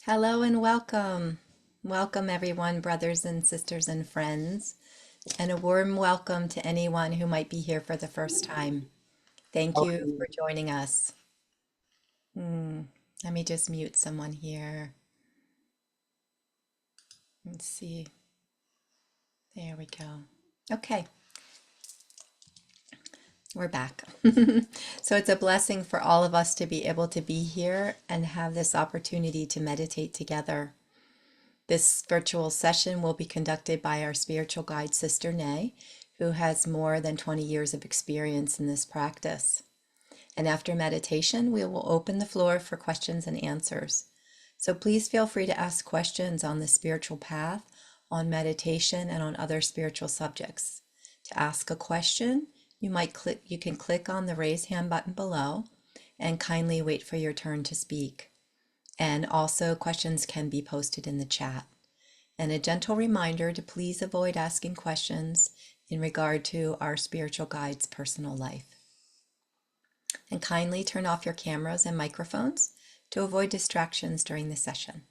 Hello and welcome. Welcome, everyone, brothers and sisters and friends, and a warm welcome to anyone who might be here for the first time. Thank you Okay. for joining us. Hmm, Let me just mute someone here. Let's see. There we go. Okay, we're back. So it's a blessing for all of us to be able to be here and have this opportunity to meditate together. This virtual session will be conducted by our spiritual guide, Sister Nay, who has more than 20 years of experience in this practice. And after meditation, we will open the floor for questions and answers. So please feel free to ask questions on the spiritual path, on meditation, and on other spiritual subjects. To ask a question, you can click on the raise hand button below and kindly wait for your turn to speak. And also questions can be posted in the chat. And a gentle reminder to please avoid asking questions in regard to our spiritual guide's personal life. And kindly turn off your cameras and microphones to avoid distractions during the session.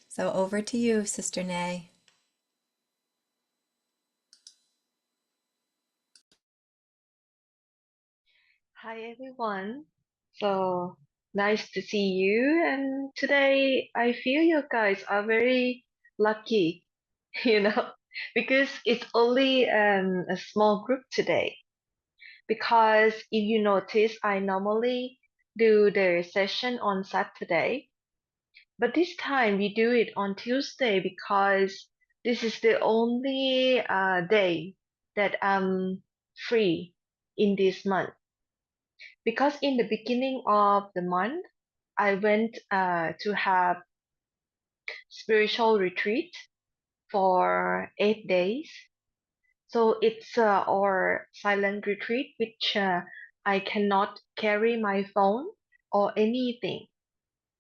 So over to you, Sister Nay. Hi everyone. So nice to see you. And today I feel you guys are very lucky, you know, because it's only a small group today. Because if you notice, I normally do the session on Saturday, but this time we do it on Tuesday because this is the only day that I'm free in this month. Because in the beginning of the month, I went to have spiritual retreat for 8 days. So it's our silent retreat, which I cannot carry my phone or anything,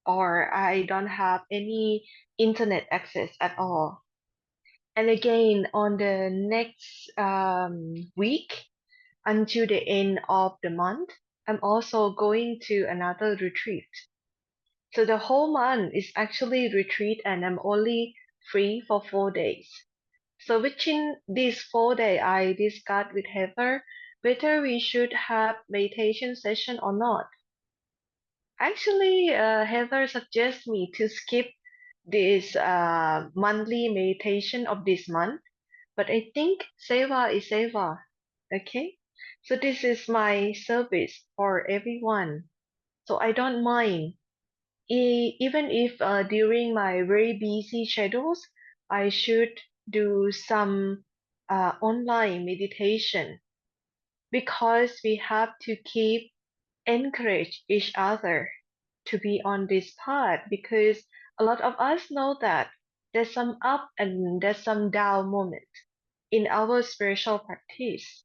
or I don't have any internet access at all. And again, on the next week until the end of the month, I'm also going to another retreat. So the whole month is actually retreat and I'm only free for 4 days. So within these 4 days, I discussed with Heather whether we should have meditation session or not. Actually, Heather suggests me to skip this monthly meditation of this month, but I think Seva is Seva. Okay? So this is my service for everyone. So I don't mind even if during my very busy schedules, I should do some online meditation because we have to keep encourage each other to be on this path because a lot of us know that there's some up and there's some down moment in our spiritual practice.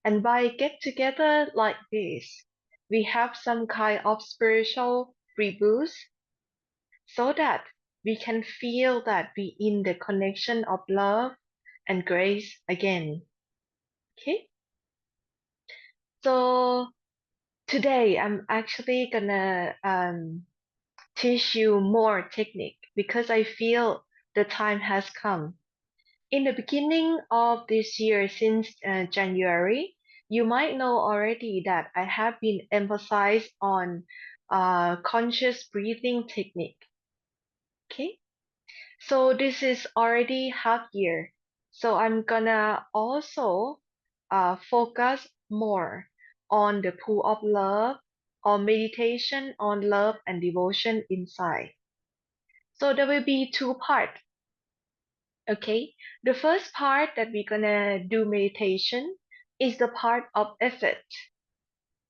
And by get together like this, we have some kind of spiritual reboost so that we can feel that we in the connection of love and grace again. Okay, so today I'm actually gonna teach you more technique because I feel the time has come. In the beginning of this year, since January, you might know already that I have been emphasized on conscious breathing technique. Okay, so this is already half year. So I'm gonna also focus more on the pool of love or meditation on love and devotion inside. So there will be two parts. Okay. The first part that we're gonna do meditation is the part of effort.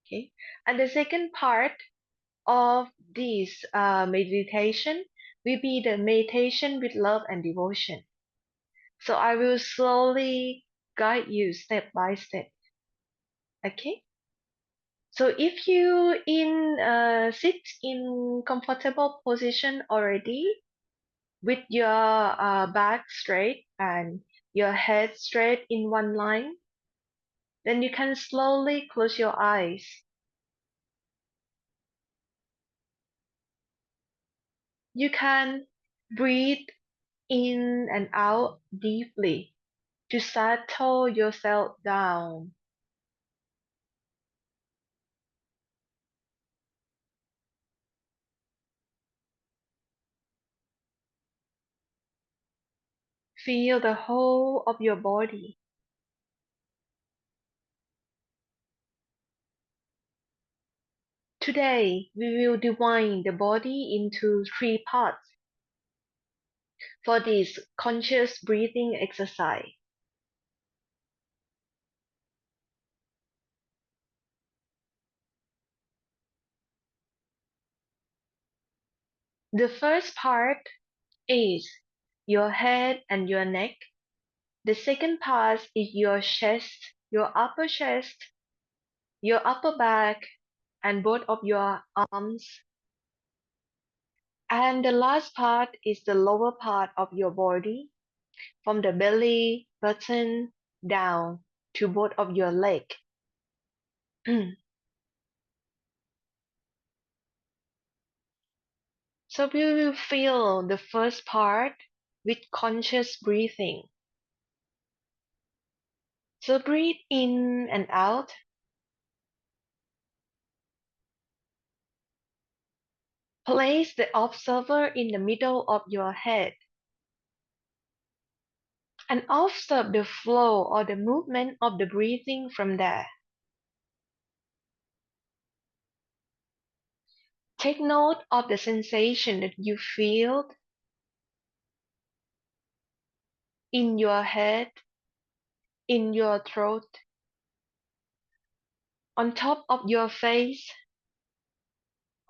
Okay. And the second part of this meditation will be the meditation with love and devotion. So I will slowly guide you step by step. Okay. So if you in sit in comfortable position already with your back straight and your head straight in one line, then you can slowly close your eyes. You can breathe in and out deeply to settle yourself down. Feel the whole of your body. Today, we will divide the body into three parts for this conscious breathing exercise. The first part is your head and your neck. The second part is your chest, your upper back, and both of your arms. And the last part is the lower part of your body, from the belly button down to both of your legs. So we will feel the first part with conscious breathing. So breathe in and out. Place the observer in the middle of your head and observe the flow or the movement of the breathing from there. Take note of the sensation that you feel in your head, in your throat, on top of your face,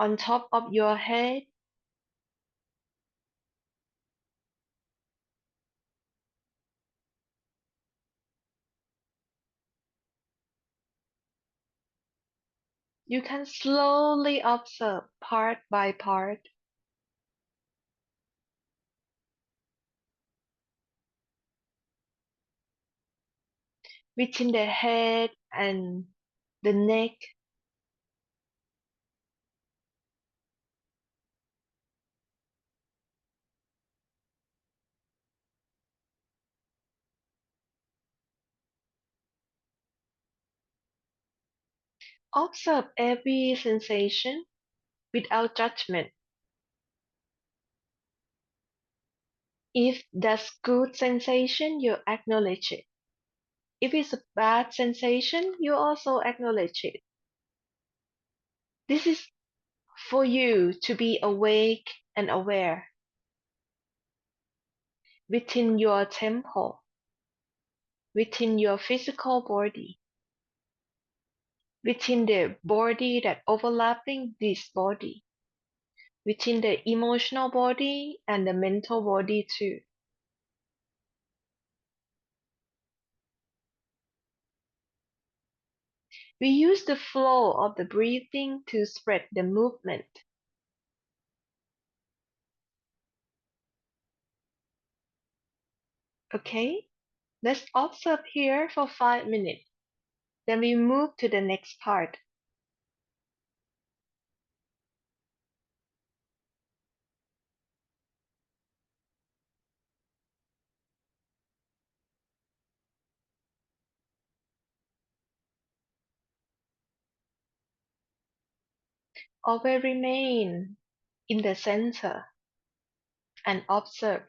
on top of your head. You can slowly observe part by part. Within the head and the neck. Observe every sensation without judgment. If that's good sensation, you acknowledge it. If it's a bad sensation, you also acknowledge it. This is for you to be awake and aware within your temple, within your physical body, within the body that overlapping this body, within the emotional body and the mental body too. We use the flow of the breathing to spread the movement. Okay, let's observe here for 5 minutes. Then we move to the next part. Always remain in the center and observe.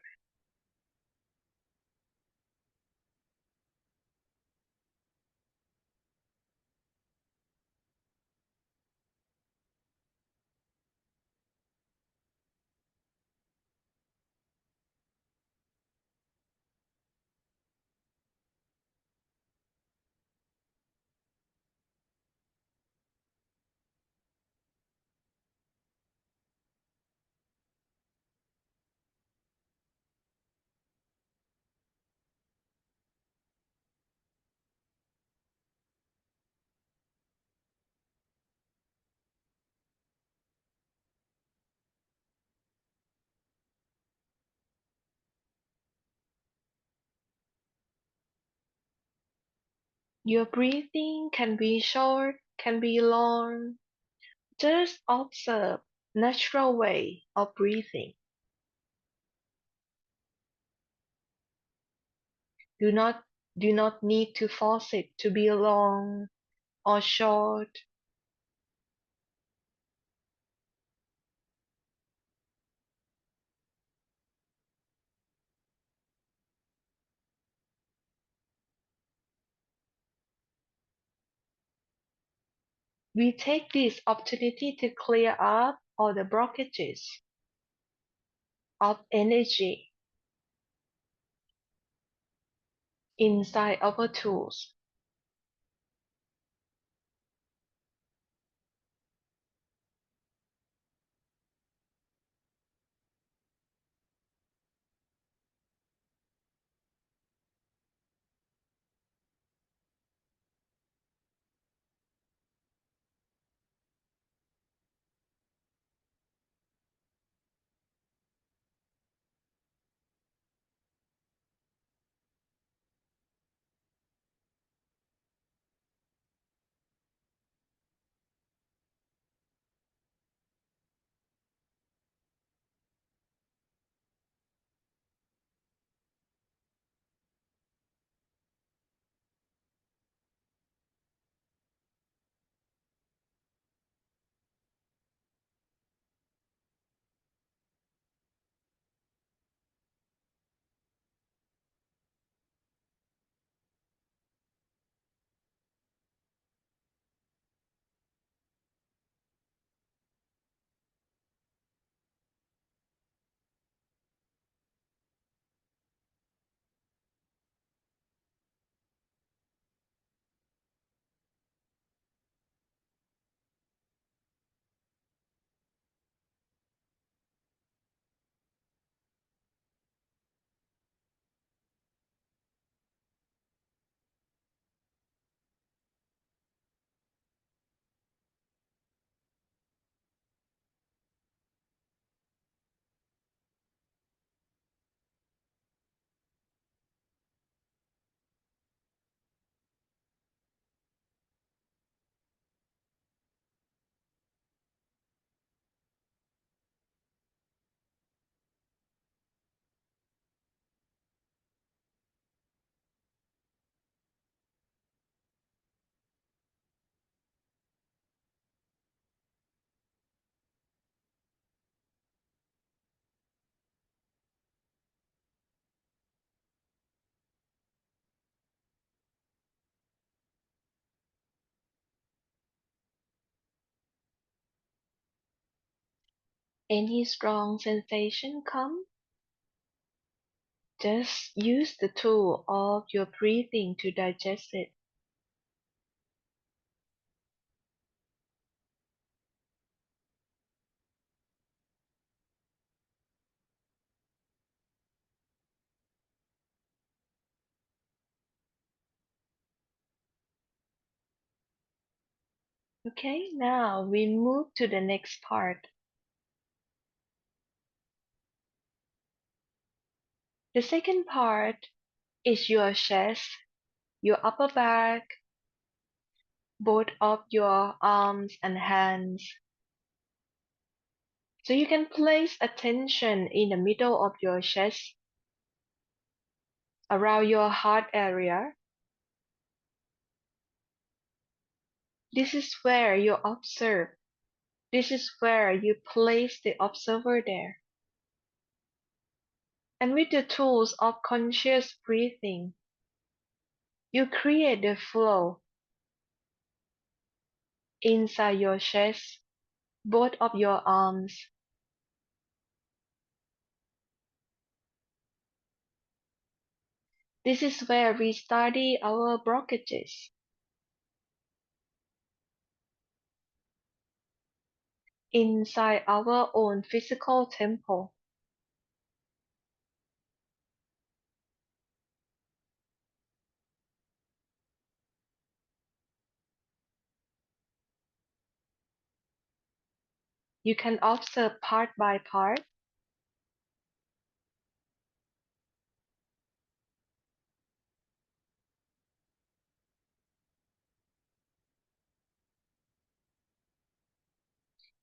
Your breathing can be short, can be long. Just observe natural way of breathing. Do not do not need to force it to be long or short. We take this opportunity to clear up all the blockages of energy inside our tools. Any strong sensation come? Just use the tool of your breathing to digest it. Okay, now we move to the next part. The second part is your chest, your upper back, both of your arms and hands. So you can place attention in the middle of your chest, around your heart area. This is where you observe. This is where you place the observer there. And with the tools of conscious breathing, you create the flow inside your chest, both of your arms. This is where we study our blockages inside our own physical temple. You can observe part by part,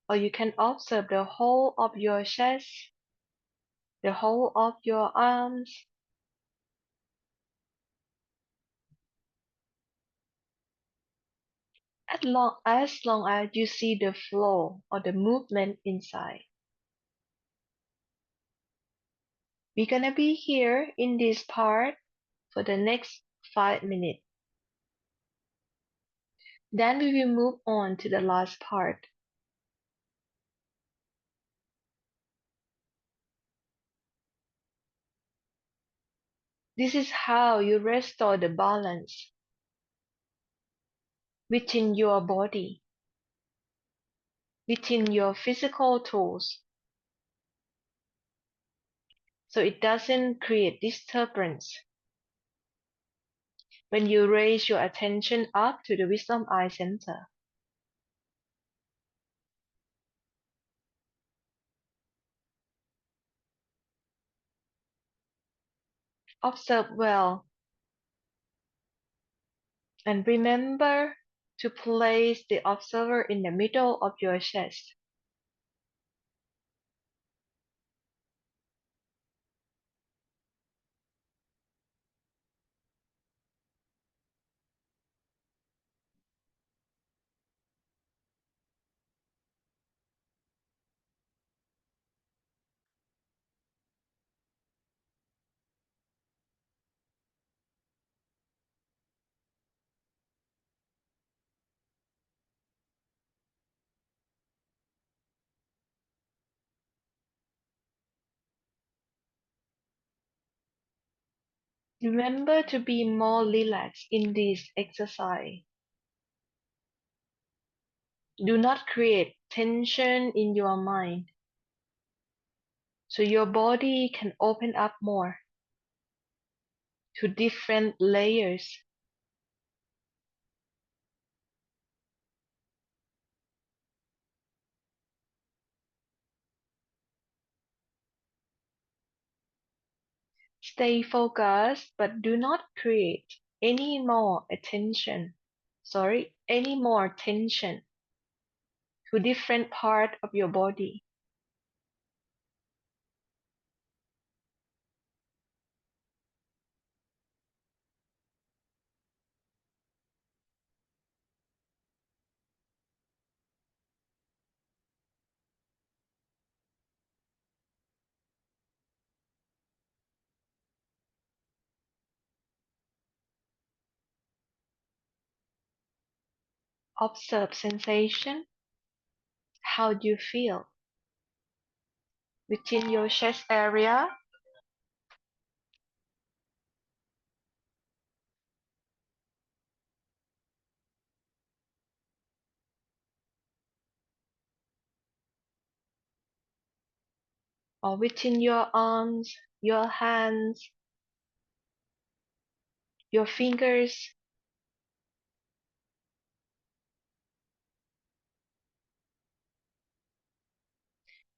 or you can observe the whole of your chest, the whole of your arms, as long as you see the flow or the movement inside. We're gonna be here in this part for the next 5 minutes. Then we will move on to the last part. This is how you restore the balance within your body, within your physical tools, so it doesn't create disturbance. When you raise your attention up to the wisdom eye center, observe well and remember to place the observer in the middle of your chest. Remember to be more relaxed in this exercise. Do not create tension in your mind, so your body can open up more to different layers. Stay focused, but do not create any more tension to different part of your body. Observe sensation, how you feel within your chest area, or within your arms, your hands, your fingers.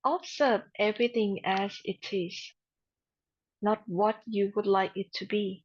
Observe everything as it is, not what you would like it to be.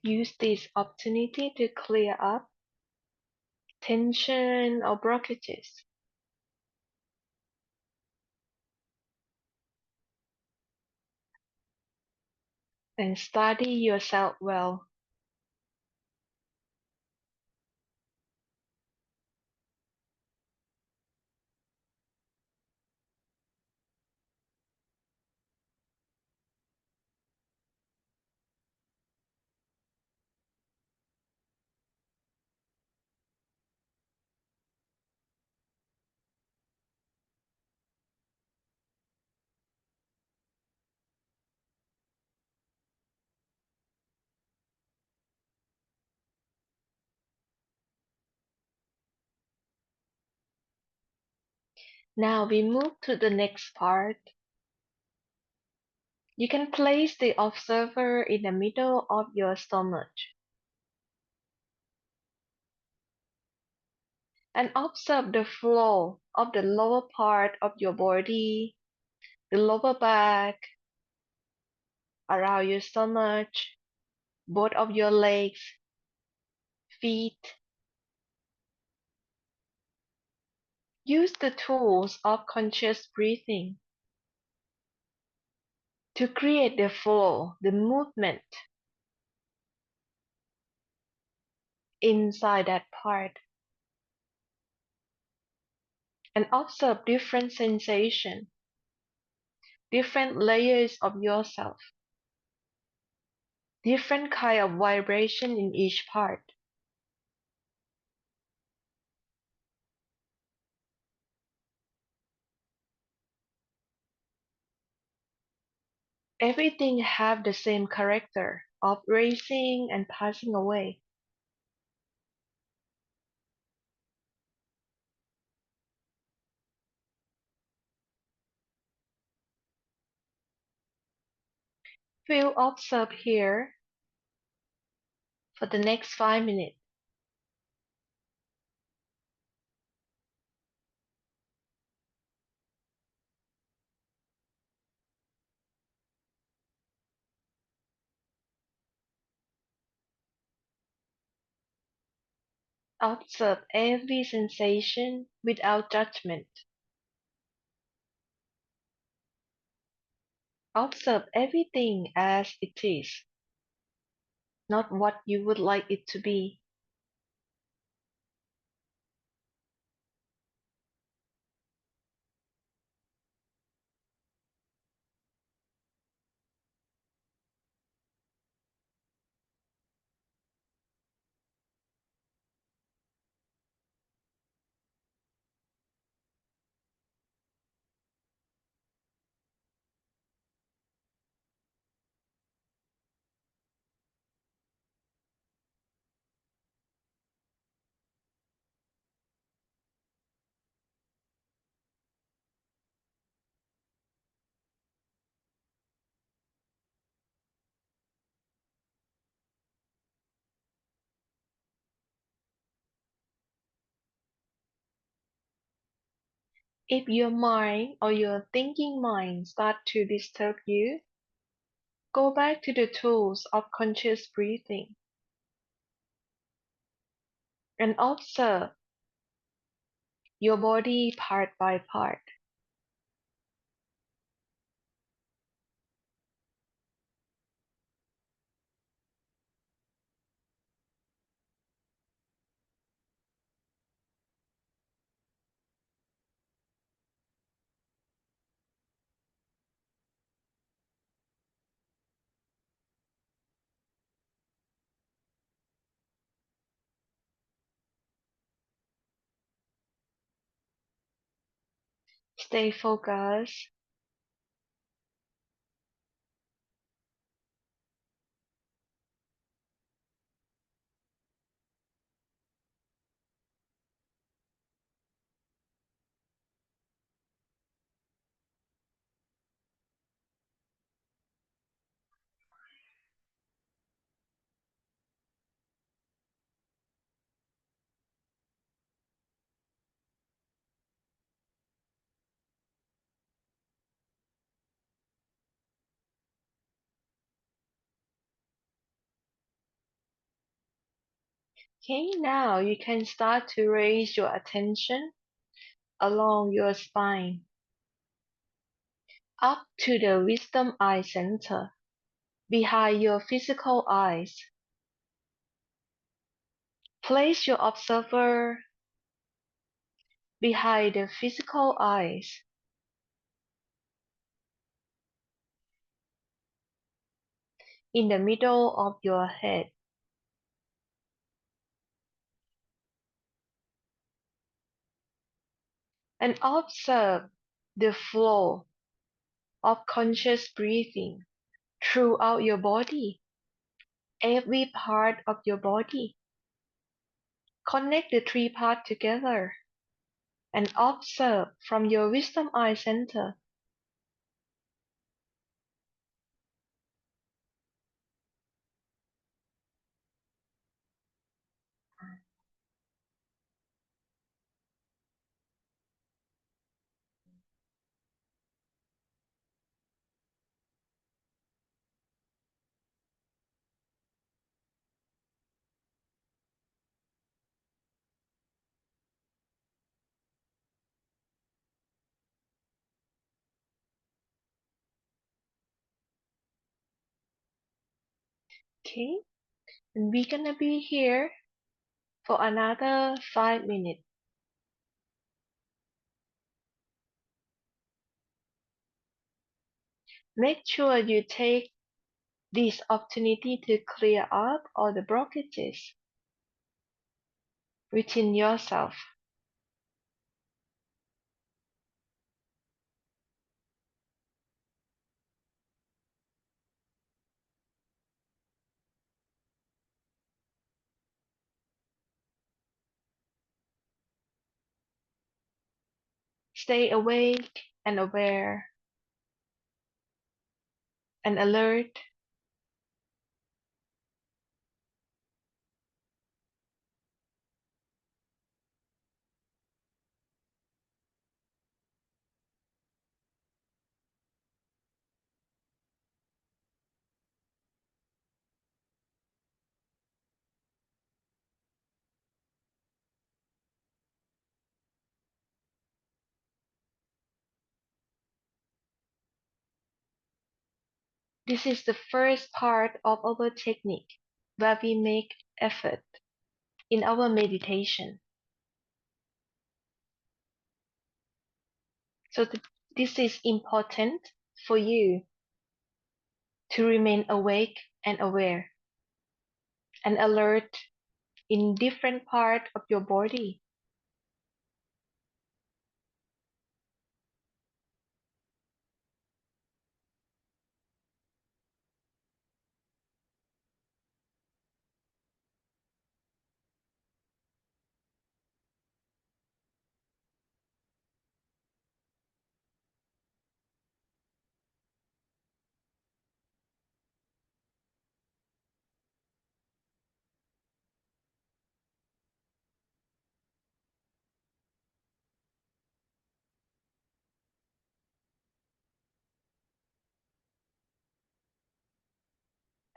Use this opportunity to clear up tension or blockages. And study yourself well. Now we move to the next part. You can place the observer in the middle of your stomach and observe the flow of the lower part of your body, the lower back, around your stomach, both of your legs, feet. Use the tools of conscious breathing to create the flow, the movement inside that part, and observe different sensations, different layers of yourself, different kind of vibration in each part. Everything have the same character of raising and passing away. Feel observe here for the next 5 minutes. Observe every sensation without judgment. Observe everything as it is, not what you would like it to be. If your mind or your thinking mind start to disturb you, go back to the tools of conscious breathing and observe your body part by part. Stay focused. Okay, now you can start to raise your attention along your spine up to the wisdom eye center behind your physical eyes. Place your observer behind the physical eyes, in the middle of your head, and observe the flow of conscious breathing throughout your body, every part of your body. Connect the three parts together. and observe from your wisdom eye center. Okay, and we're gonna be here for another 5 minutes. Make sure you take this opportunity to clear up all the blockages within yourself. Stay awake and aware and alert. This is the first part of our technique where we make effort in our meditation. So this is important for you to remain awake and aware and alert in different part of your body.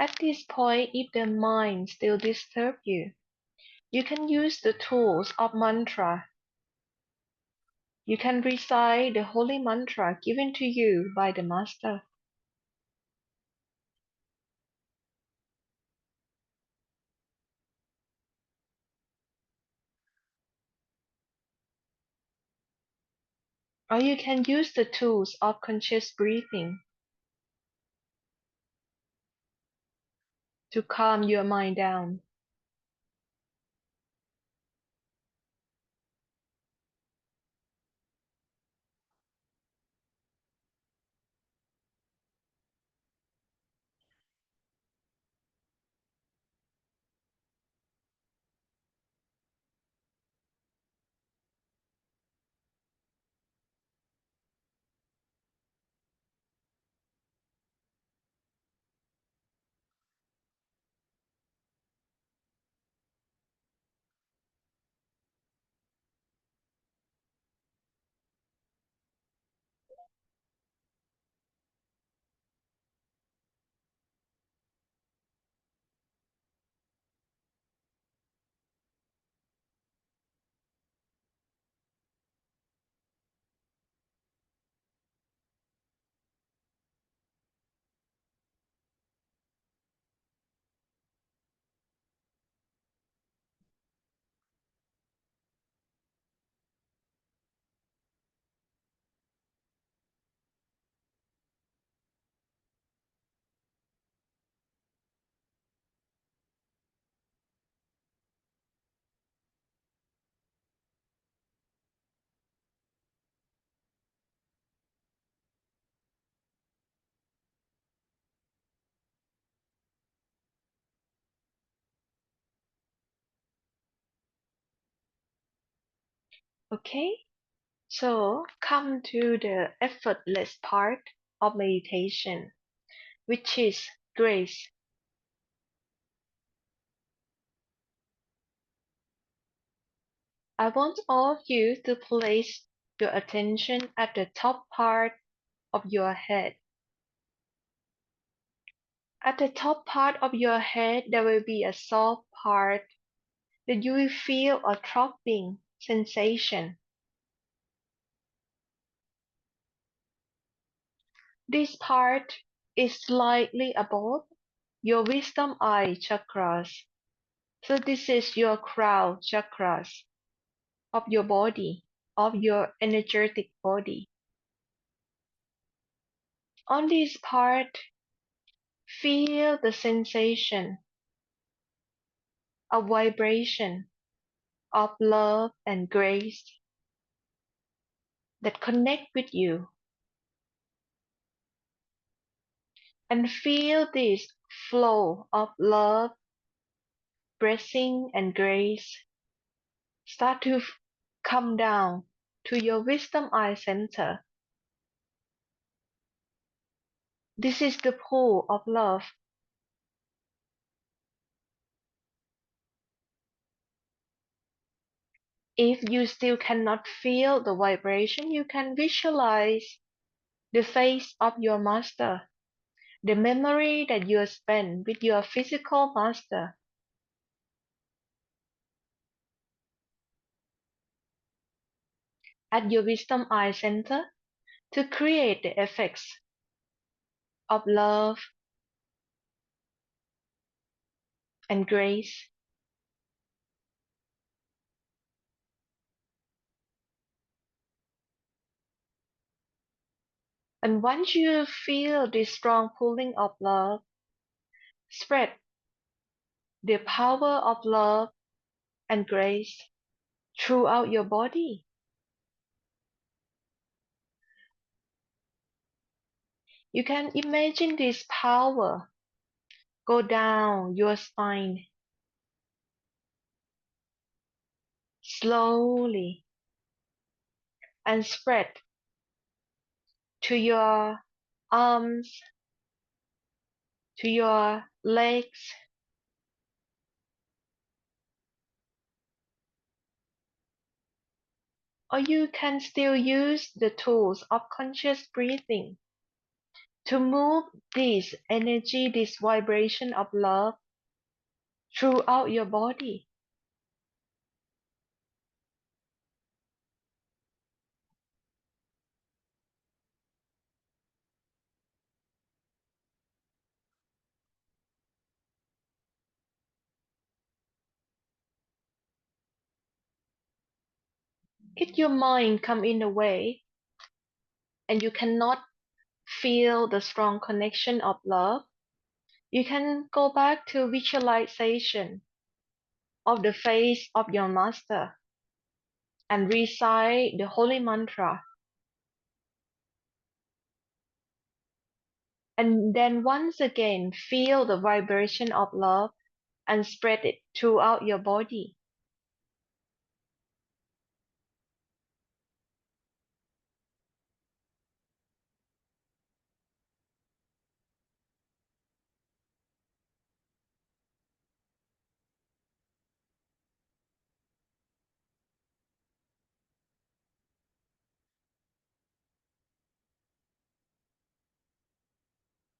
At this point, if the mind still disturb you, you can use the tools of mantra. You can recite the holy mantra given to you by the master. Or you can use the tools of conscious breathing to calm your mind down. Okay? So come to the effortless part of meditation, which is grace. I want all of you to place your attention at the top part of your head. At the top part of your head, there will be a soft part that you will feel a throbbing sensation. This part is slightly above your wisdom eye chakras. So this is your crown chakras of your body, of your energetic body. On this part, feel the sensation of vibration of love and grace that connect with you, and feel this flow of love, blessing, and grace start to come down to your wisdom eye center. This is the pool of love. If you still cannot feel the vibration, you can visualize the face of your master, the memory that you spent with your physical master. At your wisdom eye center to create the effects of love and grace. And once you feel this strong pulling of love, spread the power of love and grace throughout your body. You can imagine this power go down your spine slowly and spread to your arms, to your legs, or you can still use the tools of conscious breathing to move this energy, this vibration of love throughout your body. If your mind come in a way and you cannot feel the strong connection of love, you can go back to visualization of the face of your master and recite the holy mantra. And then once again, feel the vibration of love and spread it throughout your body.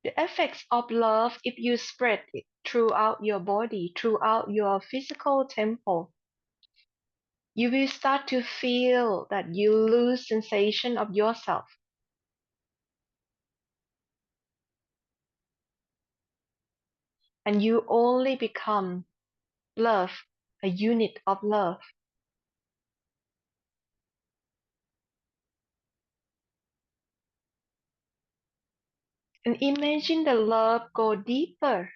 The effects of love, if you spread it throughout your body, throughout your physical temple, you will start to feel that you lose sensation of yourself. And you only become love, a unit of love. And imagine the love go deeper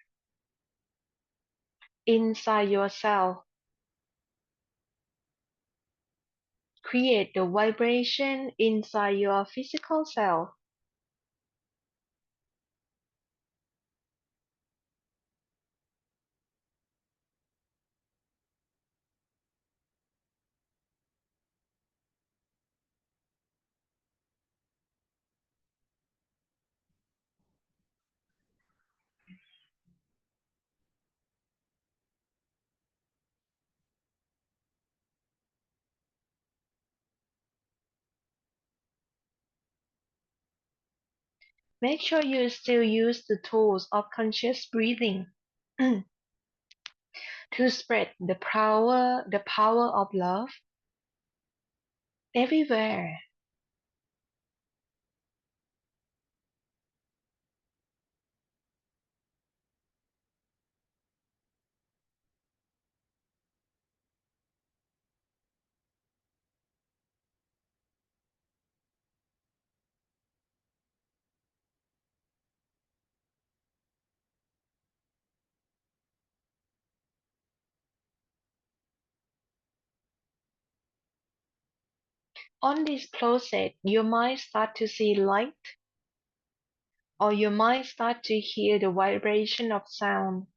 inside yourself. Create the vibration inside your physical self. Make sure you still use the tools of conscious breathing to spread the power of love everywhere. On this process, you might start to see light, or you might start to hear the vibration of sound.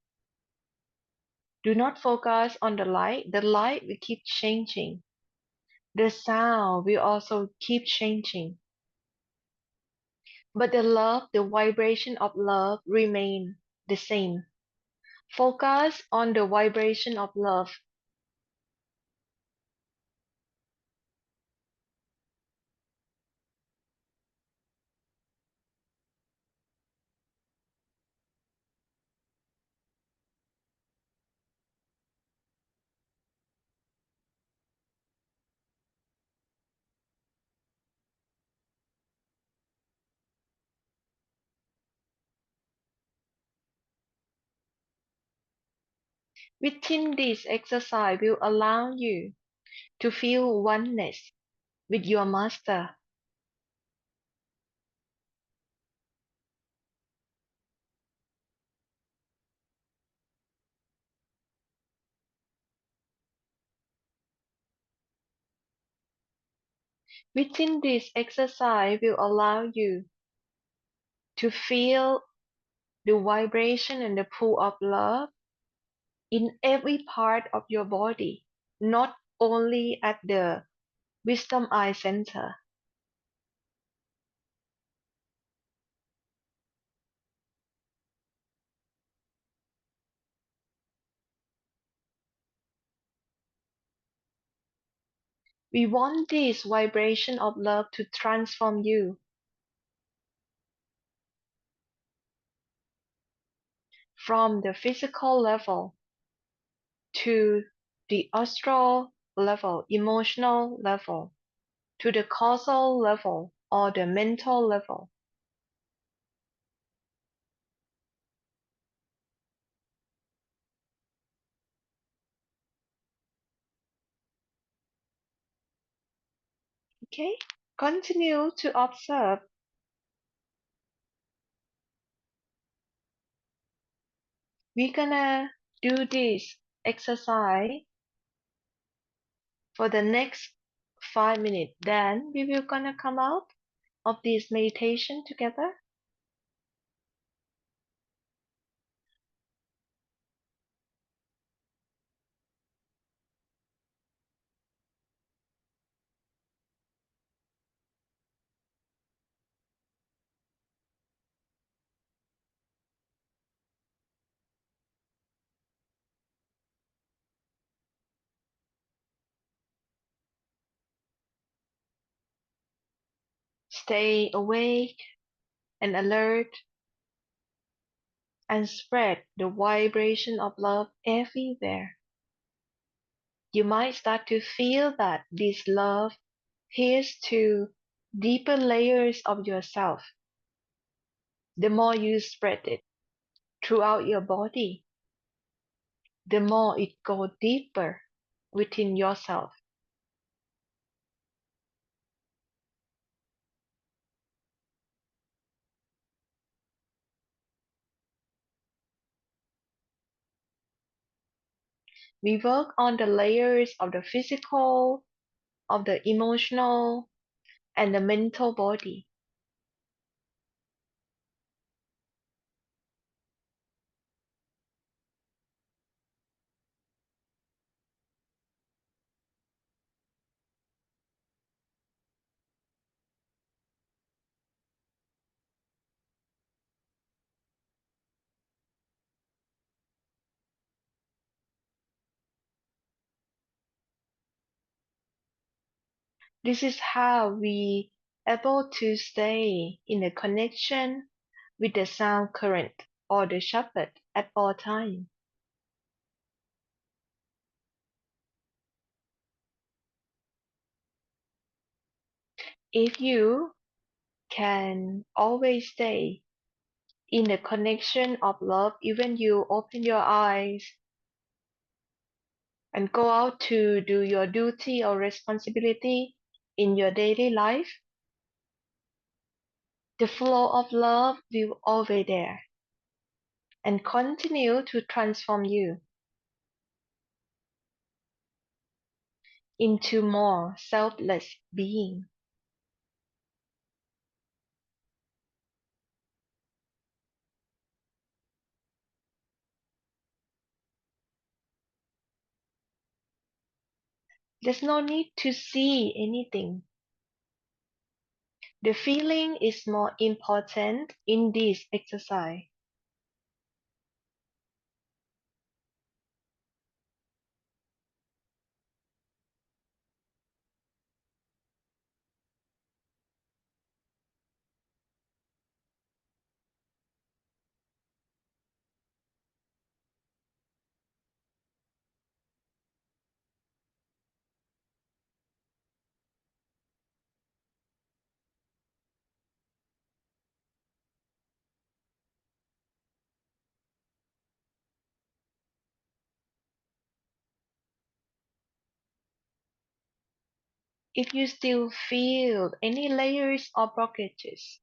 Do not focus on the light will keep changing. The sound will also keep changing. But the vibration of love remain the same. Focus on the vibration of love. Within this exercise will allow you to feel oneness with your master. Within this exercise will allow you to feel the vibration and the pull of love in every part of your body, not only at the wisdom eye center. We want this vibration of love to transform you from the physical level to the astral level, emotional level, to the causal level or the mental level. Okay? Continue to observe. We're gonna do this exercise for the next 5 minutes. Then we will gonna come out of this meditation together. Stay awake and alert and spread the vibration of love everywhere. You might start to feel that this love heals to deeper layers of yourself. The more you spread it throughout your body, the more it goes deeper within yourself. We work on the layers of the physical, of the emotional, and the mental body. This is how we able to stay in a connection with the sound current or the shepherd at all times. If you can always stay in the connection of love, even you open your eyes and go out to do your duty or responsibility in your daily life, the flow of love will always there and continue to transform you into more selfless being. There's no need to see anything. The feeling is more important in this exercise. If you still feel any layers or blockages,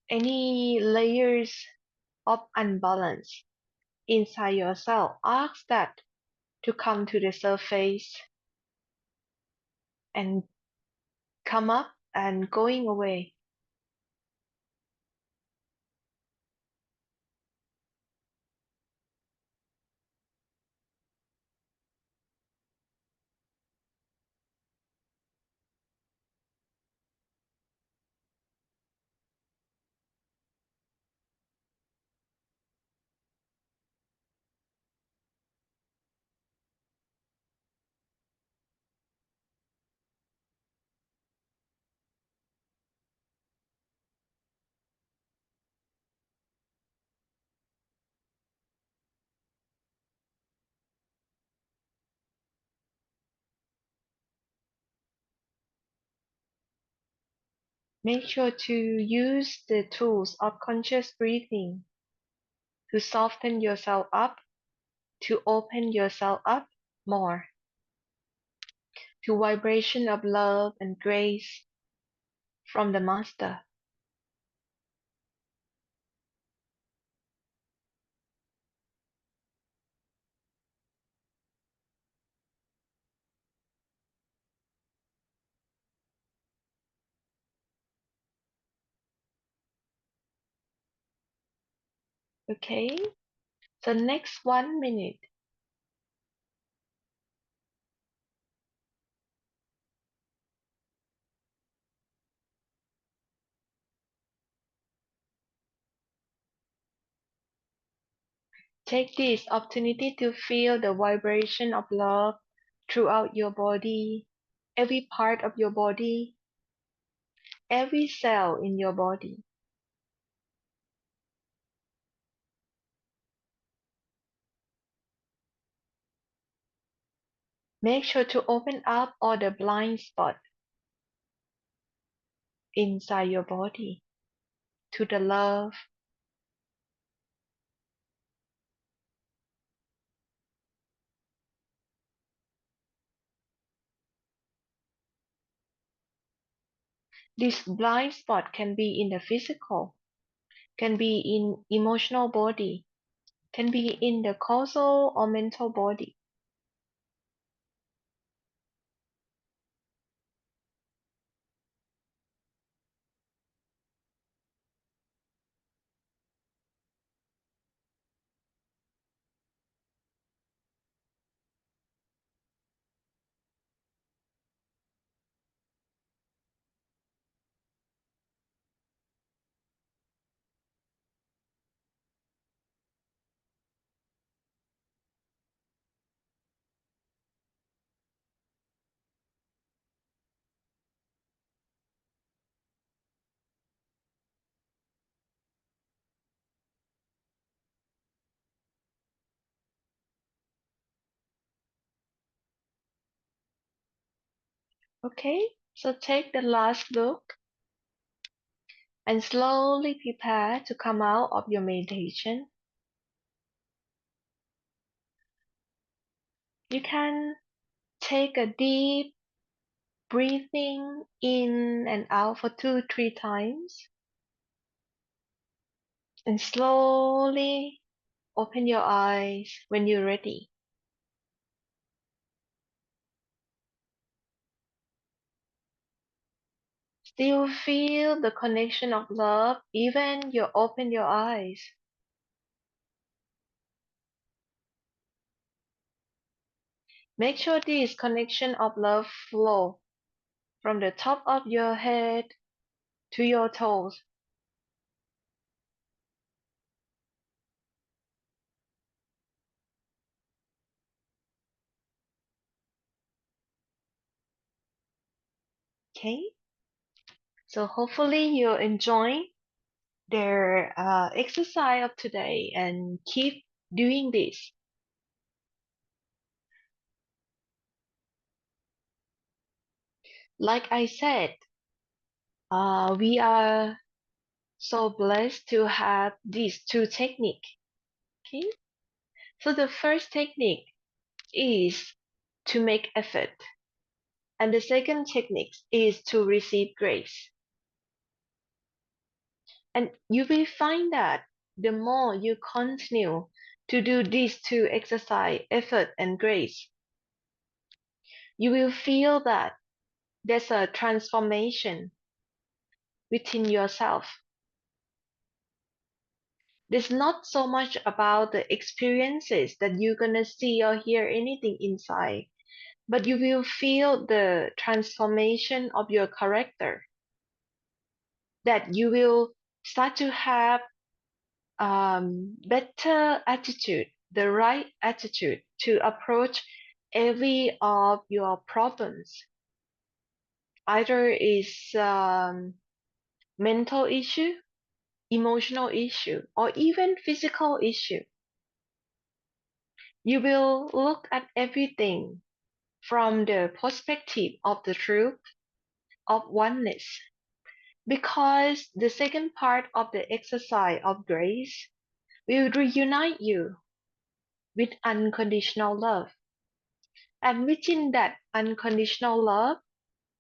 any layers of unbalance inside yourself, ask that to come to the surface and come up and going away. Make sure to use the tools of conscious breathing to soften yourself up, to open yourself up more to vibration of love and grace from the Master. Okay? So next 1 minute, take this opportunity to feel the vibration of love throughout your body, every part of your body, every cell in your body. Make sure to open up all the blind spots inside your body to the love. This blind spot can be in the physical, can be in emotional body, can be in the causal or mental body. Okay, so take the last look and slowly prepare to come out of your meditation. You can take a deep breathing in and out for 2-3 times and slowly open your eyes when you're ready. Still feel the connection of love even you open your eyes. Make sure this connection of love flow from the top of your head to your toes. Okay, so hopefully you're enjoying their exercise of today and keep doing this. Like I said, we are so blessed to have these two techniques. Okay, so the first technique is to make effort, and the second technique is to receive grace. And you will find that the more you continue to do these two exercise, effort and grace, you will feel that there's a transformation within yourself. It's not so much about the experiences that you're gonna see or hear anything inside, but you will feel the transformation of your character, that you will start to have better attitude, the right attitude to approach every of your problems. Either is mental issue, emotional issue, or even physical issue. You will look at everything from the perspective of the truth of oneness. Because the second part of the exercise of grace will reunite you with unconditional love. And within that unconditional love,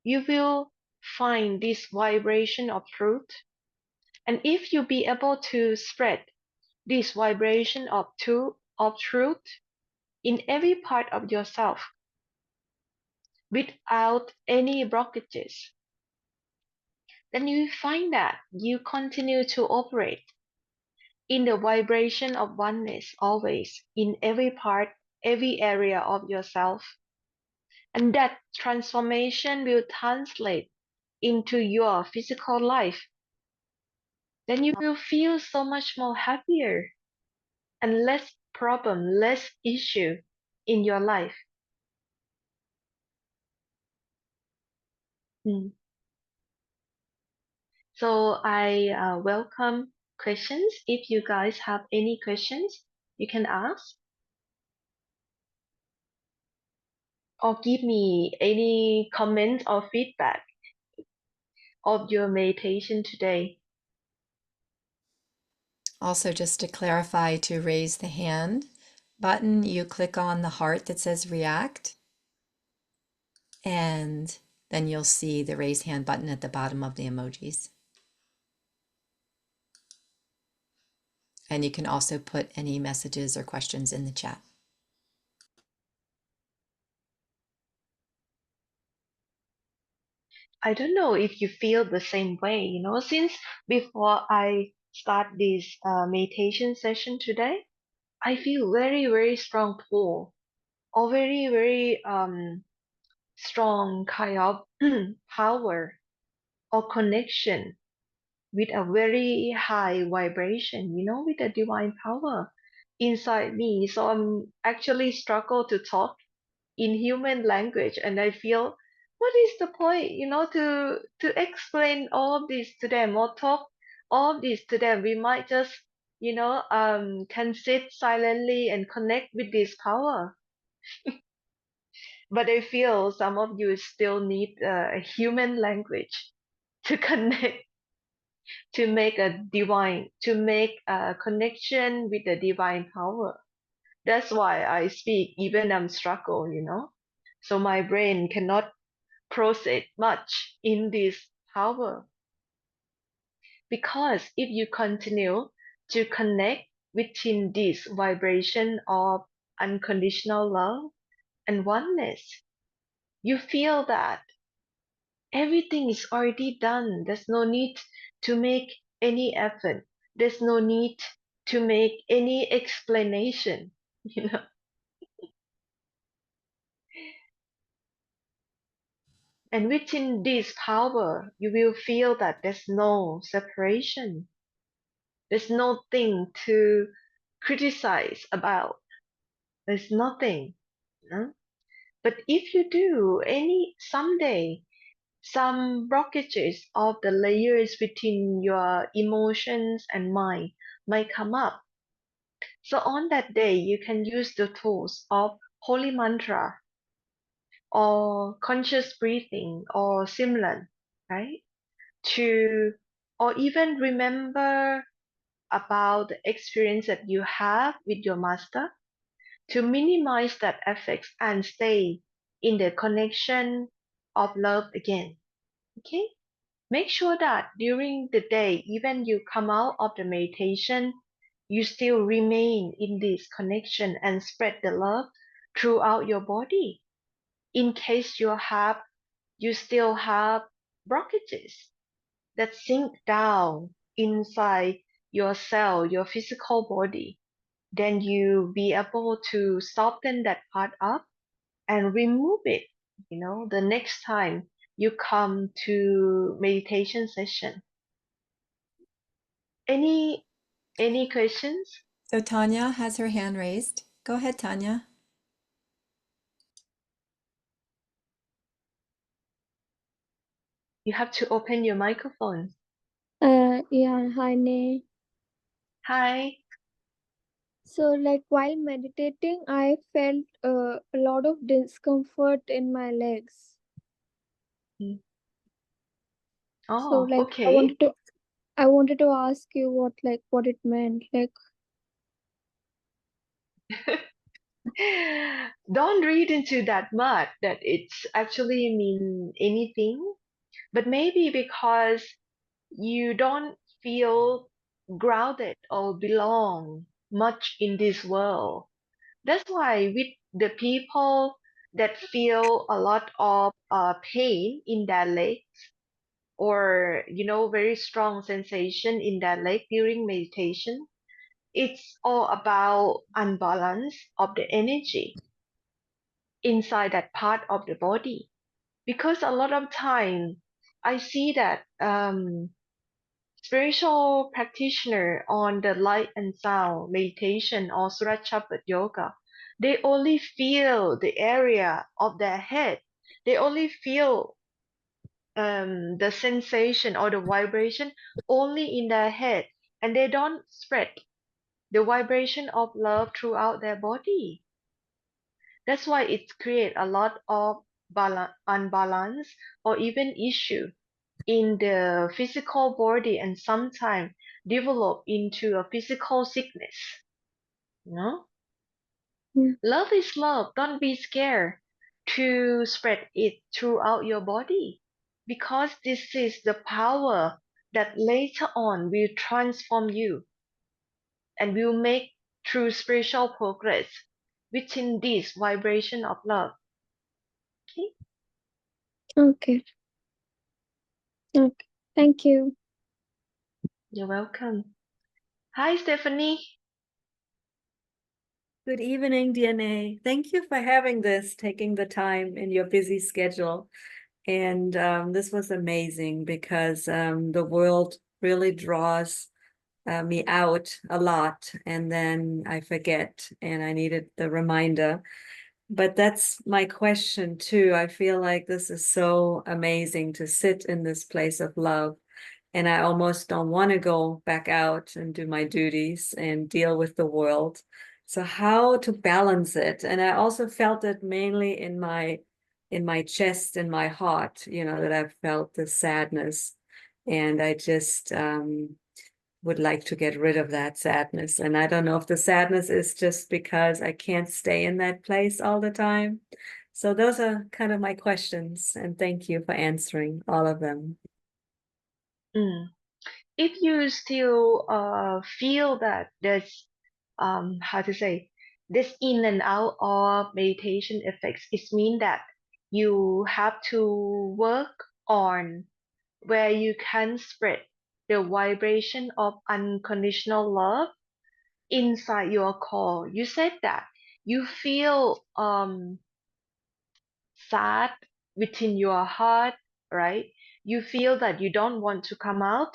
you will find this vibration of truth. And if you be able to spread this vibration of truth in every part of yourself without any blockages, then you find that you continue to operate in the vibration of oneness always in every part, every area of yourself. And that transformation will translate into your physical life. Then you will feel so much more happier and less problem, less issue in your life. Mm. So I welcome questions. If you guys have any questions, you can ask or give me any comments or feedback of your meditation today. Also, just to clarify, to raise the hand button, you click on the heart that says react, and then you'll see the raise hand button at the bottom of the emojis. And you can also put any messages or questions in the chat. I don't know if you feel the same way, since before I start this meditation session today, I feel very, very strong pull or very, very strong kind of power or connection with a very high vibration, with a divine power inside me. So I'm actually struggle to talk in human language, and I feel what is the point, to explain all of this to them or talk all of this to them. We might just, can sit silently and connect with this power. But I feel some of you still need a human language to connect, to make a connection with the divine power. That's why I speak, even I'm struggle, So my brain cannot process much in this power. Because if you continue to connect within this vibration of unconditional love and oneness, you feel that everything is already done. There's no need to make any effort. There's no need to make any explanation, you know. And within this power, you will feel that there's no separation. There's nothing to criticize about. There's nothing. But if you do someday, some blockages of the layers within your emotions and mind might come up. So on that day, you can use the tools of holy mantra or conscious breathing or similar, right? Or even remember about the experience that you have with your master to minimize that effects and stay in the connection of love again. Okay? Make sure that during the day, even you come out of the meditation, you still remain in this connection and spread the love throughout your body. In case you still have blockages that sink down inside your cell, your physical body, then you be able to soften that part up and remove it, the next time you come to meditation session. Any questions? So Tanya has her hand raised. Go ahead, Tanya. You have to open your microphone. Yeah, hi, Ne. Hi. So, like while meditating, I felt a lot of discomfort in my legs. Mm. So, Oh, like okay. I wanted to ask you what it meant. Like, Don't read into that much that it's actually mean anything, but maybe because you don't feel grounded or belong much in this world. That's why with the people that feel a lot of pain in their legs or very strong sensation in their leg during meditation, it's all about unbalance of the energy inside that part of the body. Because a lot of time I see that spiritual practitioner on the light and sound meditation or Surachapad yoga, they only feel the area of their head. They only feel the sensation or the vibration only in their head, and they don't spread the vibration of love throughout their body. That's why it creates a lot of unbalance or even issue in the physical body and sometimes develop into a physical sickness. No? yeah. Love is love. Don't be scared to spread it throughout your body because this is the power that later on will transform you and will make true spiritual progress within this vibration of love. Okay? Okay, okay. Thank you. You're welcome. Hi, Stephanie. Good evening, DNA. Thank you for having this, taking the time in your busy schedule. And this was amazing because the world really draws me out a lot, and then I forget, and I needed the reminder. But that's my question too. I feel like this is so amazing to sit in this place of love. And I almost don't want to go back out and do my duties and deal with the world. So how to balance it? And I also felt it mainly in my chest and my heart, you know, that I felt the sadness. And I just would like to get rid of that sadness. And I don't know if the sadness is just because I can't stay in that place all the time. So those are kind of my questions, and thank you for answering all of them. Mm. If you still feel that there's how to say, this in and out of meditation effects, it means that you have to work on where you can spread the vibration of unconditional love inside your core. You said that you feel sad within your heart, right? You feel that you don't want to come out.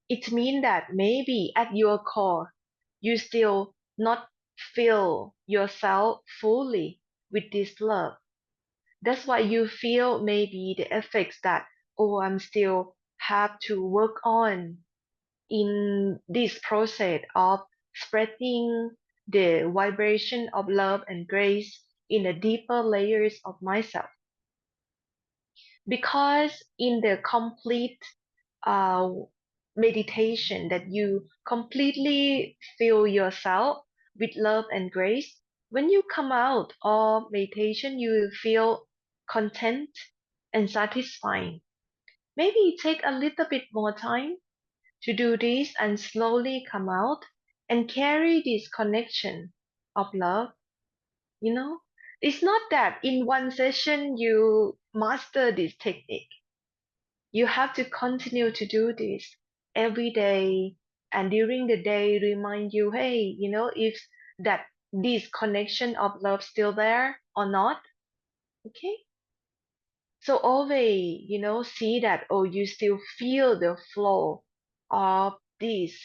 It means that maybe at your core, you still not feel yourself fully with this love. That's why you feel maybe the effects that, oh, I'm still have to work on in this process of spreading the vibration of love and grace in the deeper layers of myself. Because in the complete uh, meditation that you completely fill yourself with love and grace, when you come out of meditation, you will feel content and satisfied. Maybe it take a little bit more time to do this and slowly come out and carry this connection of love. You know, it's not that in one session you master this technique. You have to continue to do this every day, and during the day remind you, hey, you know, if that this connection of love still there or not. Okay, so always, you know, see that, oh, you still feel the flow of this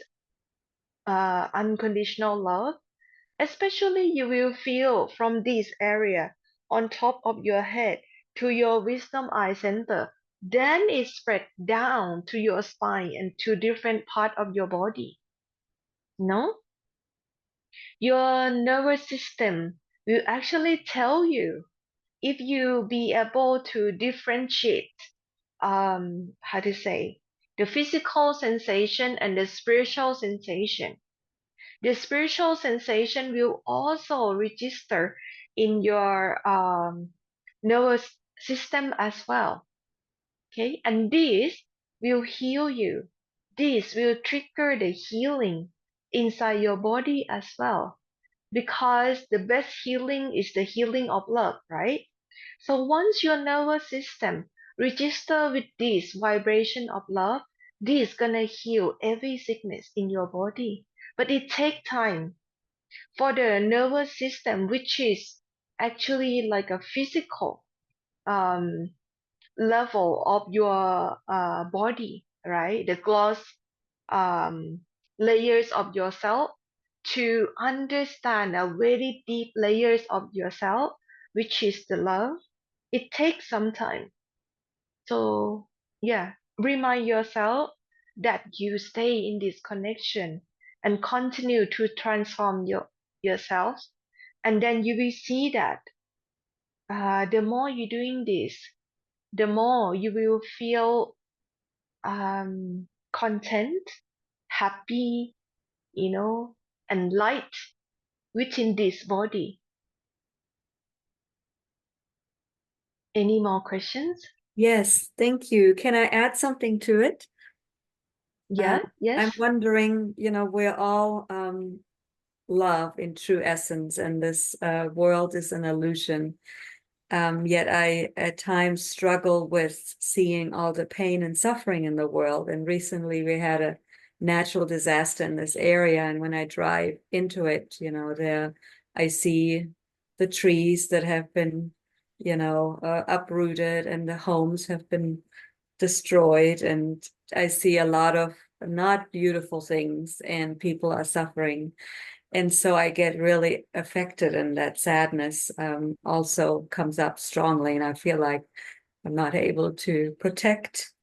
unconditional love. Especially you will feel from this area on top of your head to your wisdom eye center. Then it spread down to your spine and to different part of your body. No? Your nervous system will actually tell you if you be able to differentiate how to say, the physical sensation and the spiritual sensation. The spiritual sensation will also register in your nervous system as well. Okay, and this will heal you. This will trigger the healing inside your body as well. Because the best healing is the healing of love, right? So once your nervous system register with this vibration of love, this is gonna heal every sickness in your body. But it takes time for the nervous system, which is actually like a physical um, level of your body, right? The glass um, layers of yourself to understand a very deep layers of yourself, which is the love. It takes some time. So yeah, remind yourself that you stay in this connection and continue to transform yourself, and then you will see that the more you're doing this, the more you will feel content, happy, you know, and light within this body. Any more questions? Yes, thank you. Can I add something to it? Yeah, I'm yes. wondering, you know, we're all love in true essence, and this world is an illusion. Yet I at times struggle with seeing all the pain and suffering in the world. And recently we had a natural disaster in this area, and when I drive into it, you know, there I see the trees that have been, you know, uprooted, and the homes have been destroyed, and I see a lot of not beautiful things, and people are suffering. And so I get really affected, and that sadness also comes up strongly. And I feel like I'm not able to protect,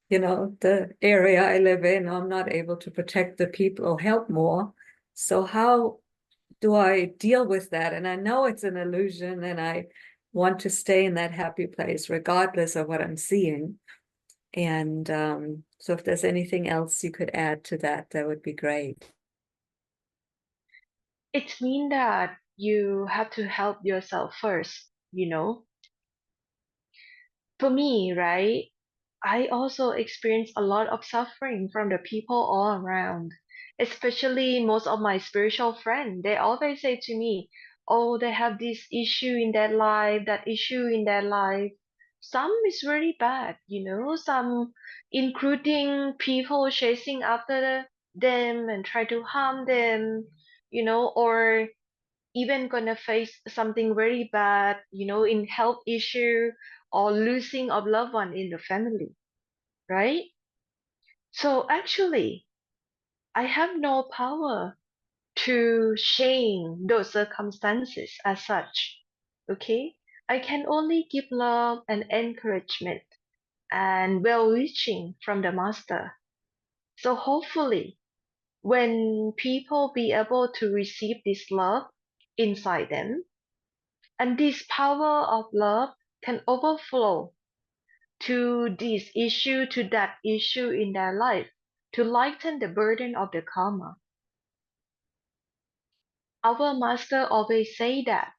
you know, the area I live in. I'm not able to protect the people or help more. So how do I deal with that? And I know it's an illusion, and I want to stay in that happy place regardless of what I'm seeing. And so if there's anything else you could add to that, that would be great. It means that you have to help yourself first, you know. For me, right, I also experience a lot of suffering from the people all around, especially most of my spiritual friends. They always say to me, oh, they have this issue in their life, that issue in their life. Some is very bad, you know, some including people chasing after them and try to harm them, you know, or even gonna face something very bad, you know, in health issue or losing of loved one in the family, right? So actually, I have no power to change those circumstances as such. Okay? I can only give love and encouragement and well wishing from the master. So hopefully, when people be able to receive this love inside them, and this power of love can overflow to this issue, to that issue in their life, to lighten the burden of the karma. Our master always say that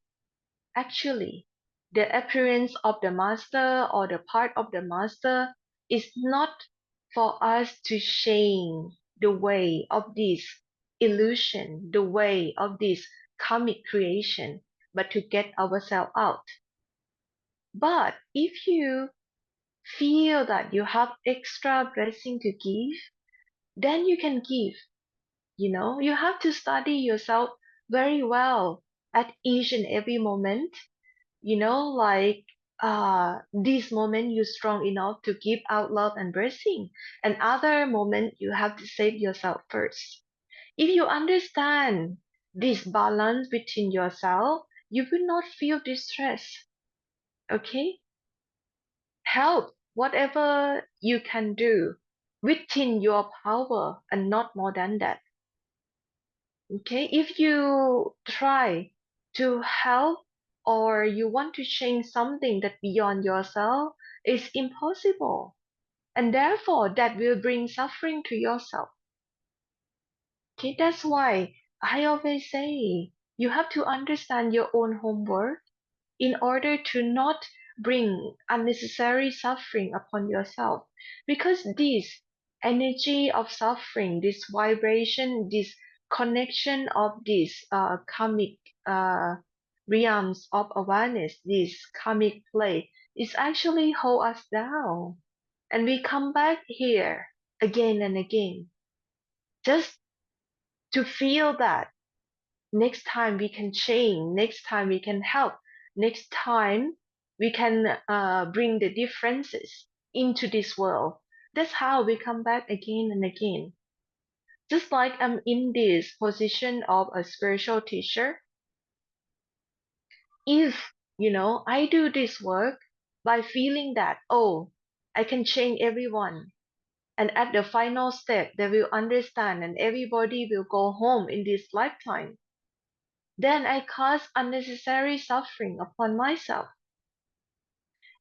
actually the appearance of the master or the part of the master is not for us to change the way of this illusion, the way of this karmic creation, but to get ourselves out. But if you feel that you have extra blessing to give, then you can give. You know, you have to study yourself very well at each and every moment. You know, like this moment you're strong enough to give out love and blessing, and other moment you have to save yourself first. If you understand this balance between yourself, you will not feel distress. Okay, help whatever you can do within your power and not more than that. Okay, if you try to help or you want to change something that beyond yourself, it's impossible, and therefore that will bring suffering to yourself. Okay, that's why I always say you have to understand your own homework in order to not bring unnecessary suffering upon yourself. Because this energy of suffering, this vibration, this connection of this karmic uh, realms of awareness, this karmic play, is actually hold us down. And we come back here again and again just to feel that next time we can change, next time we can help, next time we can bring the differences into this world. That's how we come back again and again. Just like I'm in this position of a spiritual teacher, if I do this work by feeling that, oh, I can change everyone, and at the final step they will understand and everybody will go home in this lifetime, then I cause unnecessary suffering upon myself.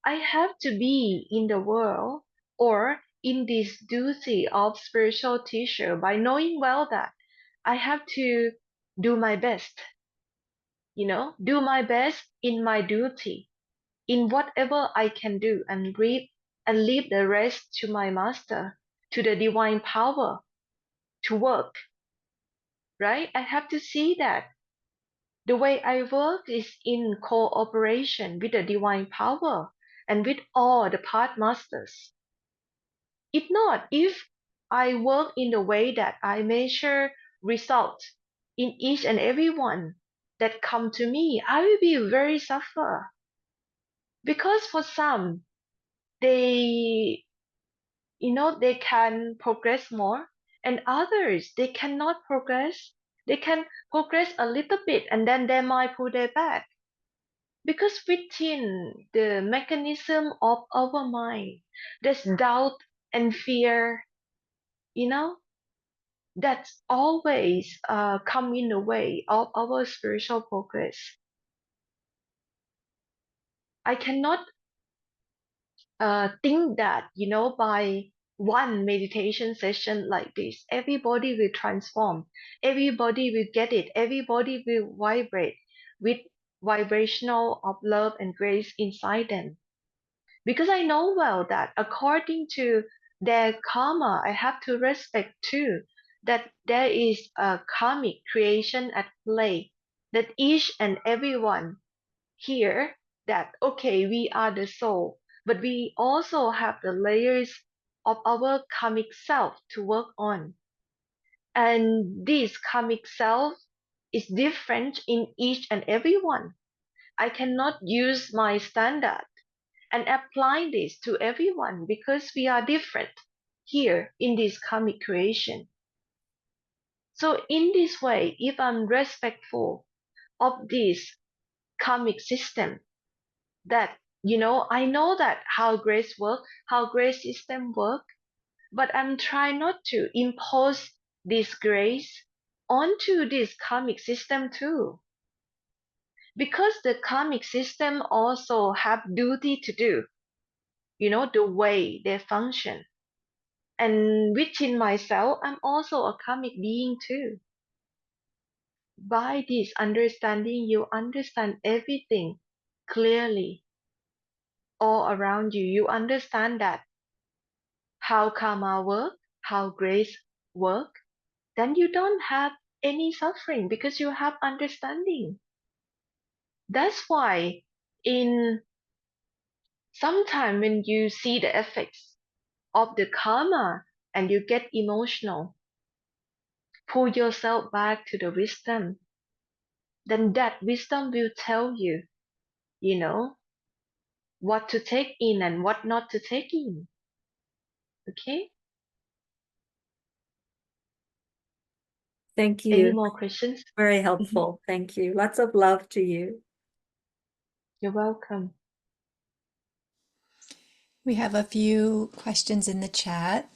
I have to be in the world or in this duty of spiritual teacher by knowing well that I have to do my best, do my best in my duty, in whatever I can do, and leave the rest to my master, to the divine power to work, right? I have to see that the way I work is in cooperation with the divine power and with all the path masters. If not, if I work in the way that I measure results in each and every one that come to me, I will be very suffer. Because for some, they they can progress more, and others they cannot progress. They can progress a little bit and then they might pull their back. Because within the mechanism of our mind, there's doubt and fear, you know, that's always come in the way of our spiritual progress. I cannot think that, by one meditation session like this, everybody will transform, everybody will get it, everybody will vibrate with vibrational of love and grace inside them. Because I know well that according to their karma, I have to respect too that there is a karmic creation at play, that each and everyone here, that okay, we are the soul, but we also have the layers of our karmic self to work on. And this karmic self is different in each and every one. I cannot use my standard and apply this to everyone because we are different here in this karmic creation. So in this way, if I'm respectful of this karmic system, that I know that how grace work, how grace system work, but I'm trying not to impose this grace onto this karmic system too, because the karmic system also have duty to do, the way they function. And within myself, I'm also a karmic being too. By this understanding, you understand everything clearly all around you. You understand that how karma work, how grace work, then you don't have any suffering because you have understanding. That's why in sometime when you see the effects of the karma and you get emotional, pull yourself back to the wisdom. Then that wisdom will tell you, what to take in and what not to take in. Okay? Thank Any you. more questions? Very helpful. Thank you. Lots of love to you. You're welcome. We have a few questions in the chat.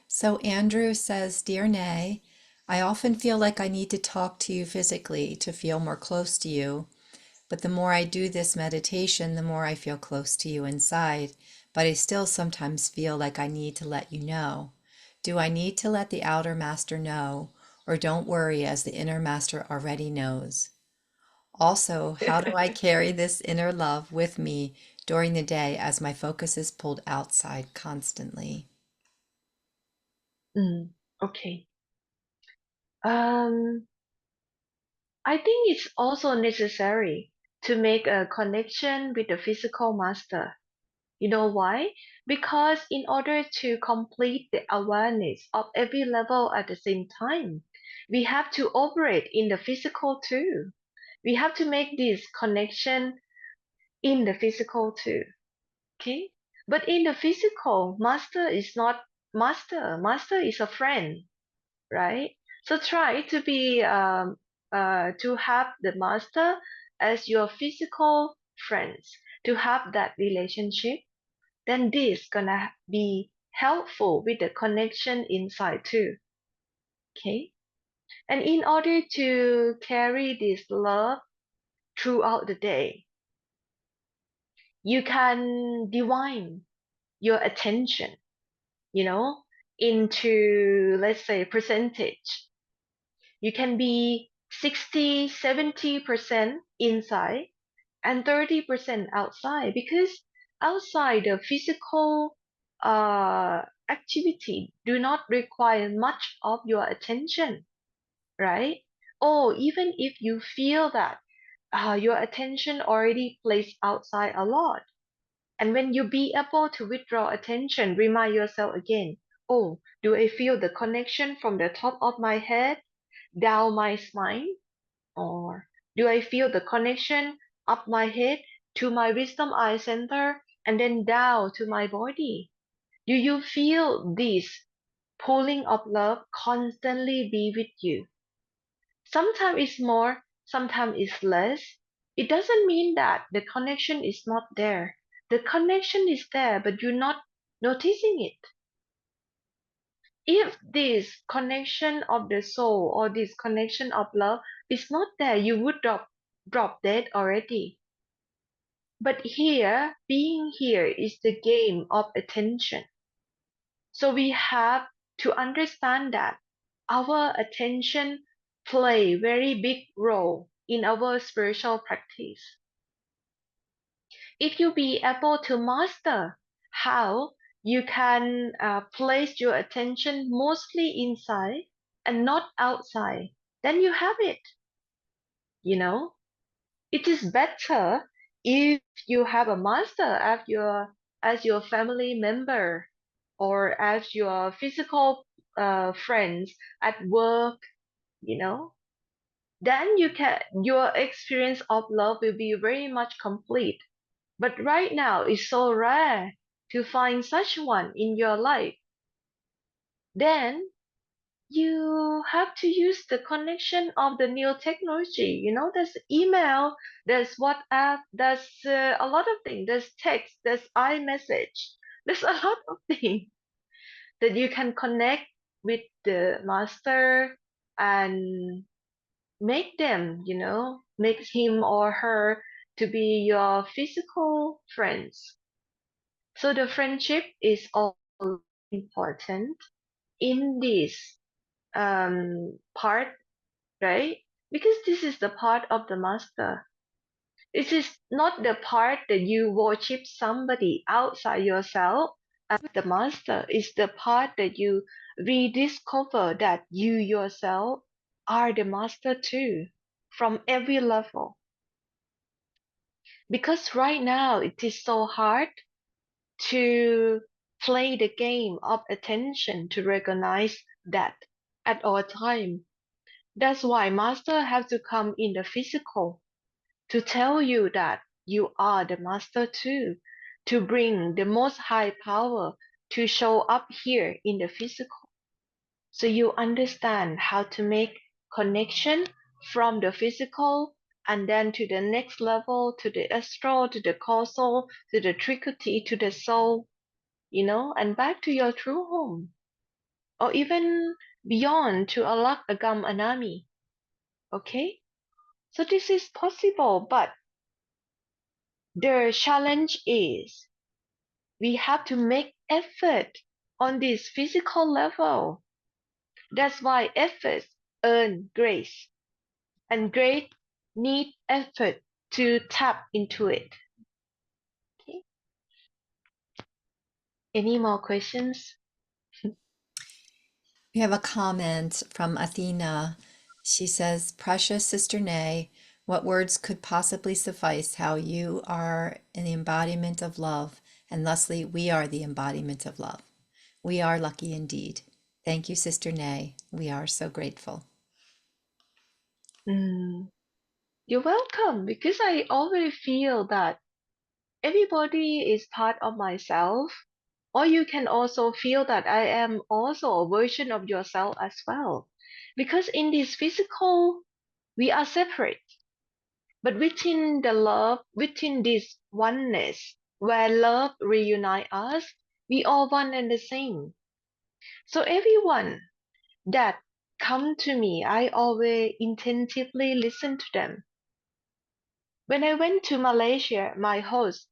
So Andrew says, Dear Nay, I often feel like I need to talk to you physically to feel more close to you. But the more I do this meditation, the more I feel close to you inside. But I still sometimes feel like I need to let you know. Do I need to let the outer master know, or don't worry as the inner master already knows? Also, how do I carry this inner love with me during the day as my focus is pulled outside constantly? Okay. I think it's also necessary to make a connection with the physical master. You know why? Because in order to complete the awareness of every level at the same time, we have to operate in the physical too. We have to make this connection in the physical too. Okay? But in the physical, master is not master. Master is a friend, right? So try to be to have the master as your physical friends, to have that relationship. Then this gonna be helpful with the connection inside too. Okay? And in order to carry this love throughout the day, you can divine your attention, into, let's say, percentage. You can be 60, 70% inside and 30% outside, because outside the physical activity do not require much of your attention, right? Or even if you feel that your attention already placed outside a lot, and when you be able to withdraw attention, remind yourself again, oh, do I feel the connection from the top of my head down my spine? Or do I feel the connection up my head to my wisdom eye center and then down to my body? Do you feel this pulling of love constantly be with you? Sometimes it's more, sometimes it's less. It doesn't mean that the connection is not there. The connection is there, but you're not noticing it. If this connection of the soul or this connection of love is not there, you would drop dead already. But here, being here is the game of attention. So we have to understand that our attention play very big role in our spiritual practice. If you be able to master how you can place your attention mostly inside and not outside, then you have it. You know, it is better if you have a master as your family member or as your physical friends at work. You know, then your experience of love will be very much complete. But right now it's so rare to find such one in your life. Then you have to use the connection of the new technology. You know, there's email, there's WhatsApp, there's a lot of things. There's text, there's iMessage. There's a lot of things that you can connect with the master and make them, make him or her to be your physical friends. So the friendship is all important in this part, right? Because this is the part of the master. This is not the part that you worship somebody outside yourself as the master. It's the part that you rediscover that you yourself are the master too, from every level. Because right now it is so hard to play the game of attention to recognize that at all time. That's why master have to come in the physical to tell you that you are the master too, to bring the most high power to show up here in the physical. So you understand how to make connection from the physical and then to the next level, to the astral, to the causal, to the trikuti, to the soul, and back to your true home, or even beyond to Alak Agam Anami. Okay? So this is possible, but the challenge is we have to make effort on this physical level. That's why efforts earn grace, and grace need effort to tap into it. Okay? Any more questions? We have a comment from Athena. She says, Precious Sister Nay, what words could possibly suffice how you are an embodiment of love, and thusly we are the embodiment of love. We are lucky indeed. Thank you, Sister Nay. We are so grateful. You're welcome, because I always feel that everybody is part of myself, or you can also feel that I am also a version of yourself as well. Because in this physical, we are separate. But within the love, within this oneness, where love reunite us, we all one and the same. So everyone that come to me, I always intentively listen to them. When I went to Malaysia, my host,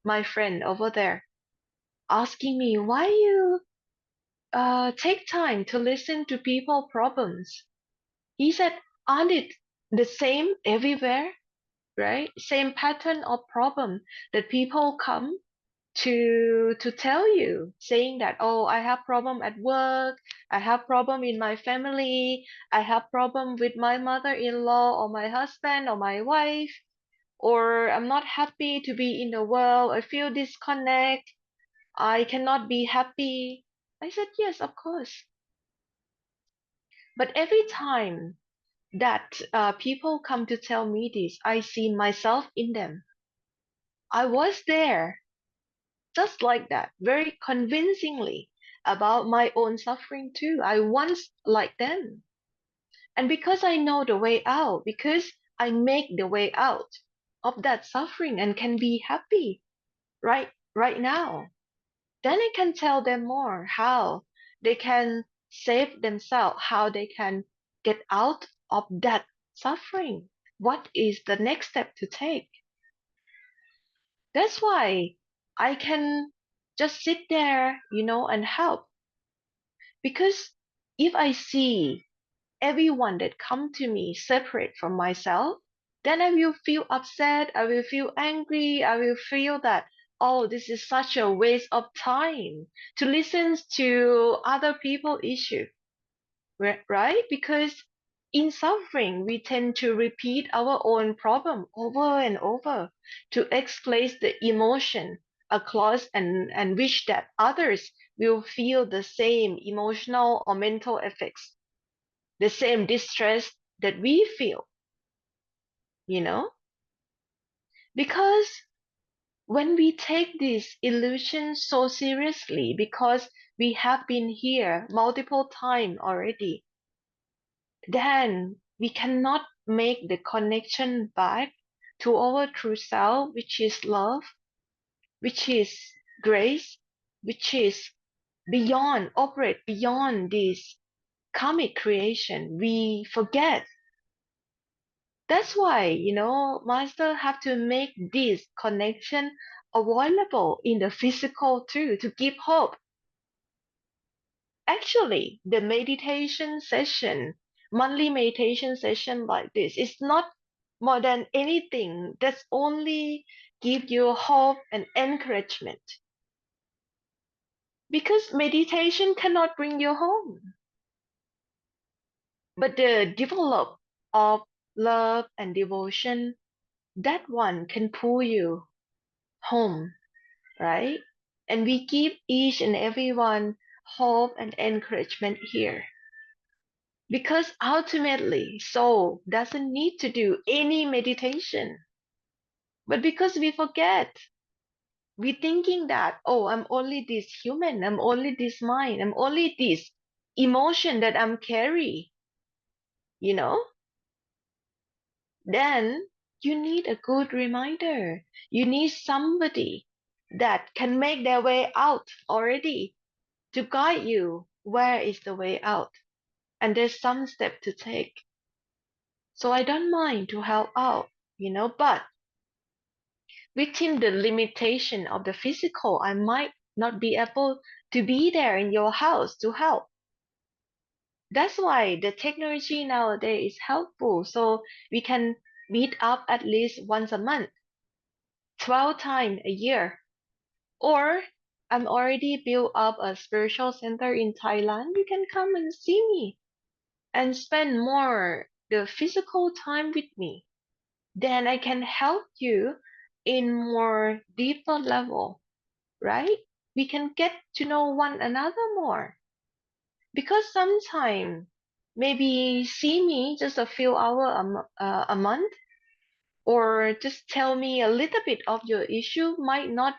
my friend over there, asking me why you take time to listen to people problems. He said, aren't it the same everywhere, right? Same pattern of problem that people come to tell you, saying that, oh, I have problem at work, I have problem in my family, I have problem with my mother-in-law or my husband or my wife, or I'm not happy to be in the world, I feel disconnect, I cannot be happy. I said, yes, of course. But every time that people come to tell me this, I see myself in them. I was there, just like that, very convincingly about my own suffering too. I once like them. And because I know the way out, because I make the way out of that suffering and can be happy right now, then I can tell them more how they can save themselves, how they can get out of that suffering. What is the next step to take? That's why I can just sit there, and help. Because if I see everyone that come to me separate from myself, then I will feel upset, I will feel angry, I will feel that, oh, this is such a waste of time to listen to other people's issue, right? Because in suffering, we tend to repeat our own problem over and over to express the emotion across and wish that others will feel the same emotional or mental effects, the same distress that we feel, you know? Because when we take this illusion so seriously, because we have been here multiple times already, then we cannot make the connection back to our true self, which is love, which is grace, which is beyond, operate beyond this karmic creation. We forget. That's why, master have to make this connection available in the physical too, to give hope. Actually, the meditation session, monthly meditation session like this is not more than anything. That's only give you hope and encouragement. Because meditation cannot bring you home. But the develop of love and devotion, that one can pull you home, right? And we give each and everyone hope and encouragement here. Because ultimately, soul doesn't need to do any meditation. But because we forget, we thinking that, oh, I'm only this human, I'm only this mind, I'm only this emotion that I'm carry, you know? Then you need a good reminder. You need somebody that can make their way out already to guide you where is the way out. And there's some step to take. So I don't mind to help out, but within the limitation of the physical, I might not be able to be there in your house to help. That's why the technology nowadays is helpful. So we can meet up at least once a month, 12 times a year. Or I'm already built up a spiritual center in Thailand. You can come and see me and spend more the physical time with me. Then I can help you in more deeper level, right? We can get to know one another more. Because sometimes maybe see me just a few hours a month, or just tell me a little bit of your issue might not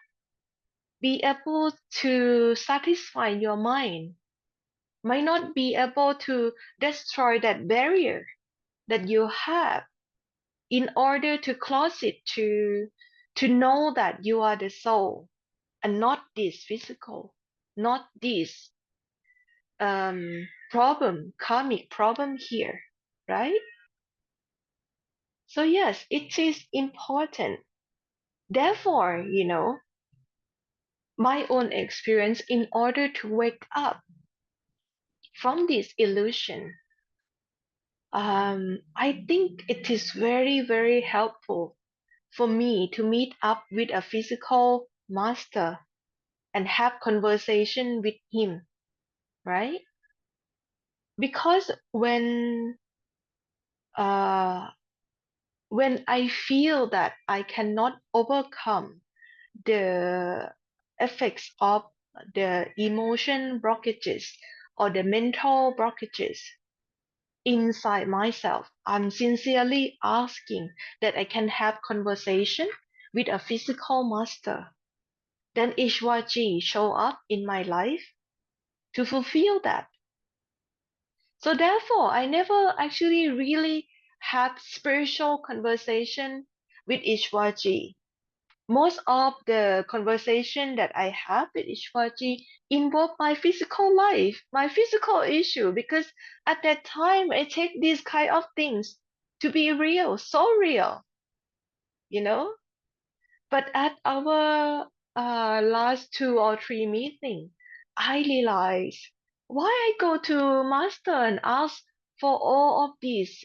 be able to satisfy your mind, might not be able to destroy that barrier that you have in order to close it to know that you are the soul and not this physical, not this karmic problem here, right? So yes, it is important. Therefore, my own experience, in order to wake up from this illusion, I think it is very, very helpful for me to meet up with a physical master and have conversation with him, right? Because uh, when I feel that I cannot overcome the effects of the emotion blockages or the mental blockages inside myself, I'm sincerely asking that I can have conversation with a physical master. Then Ishwaji show up in my life to fulfill that. So therefore, I never actually really had spiritual conversation with Ishwaji. most of the conversation that I have with Ishwaji involve my physical life, my physical issue, because at that time I take these kind of things to be real, so real, you know. But at our last 2 or 3 meeting, I realized why I go to master and ask for all of these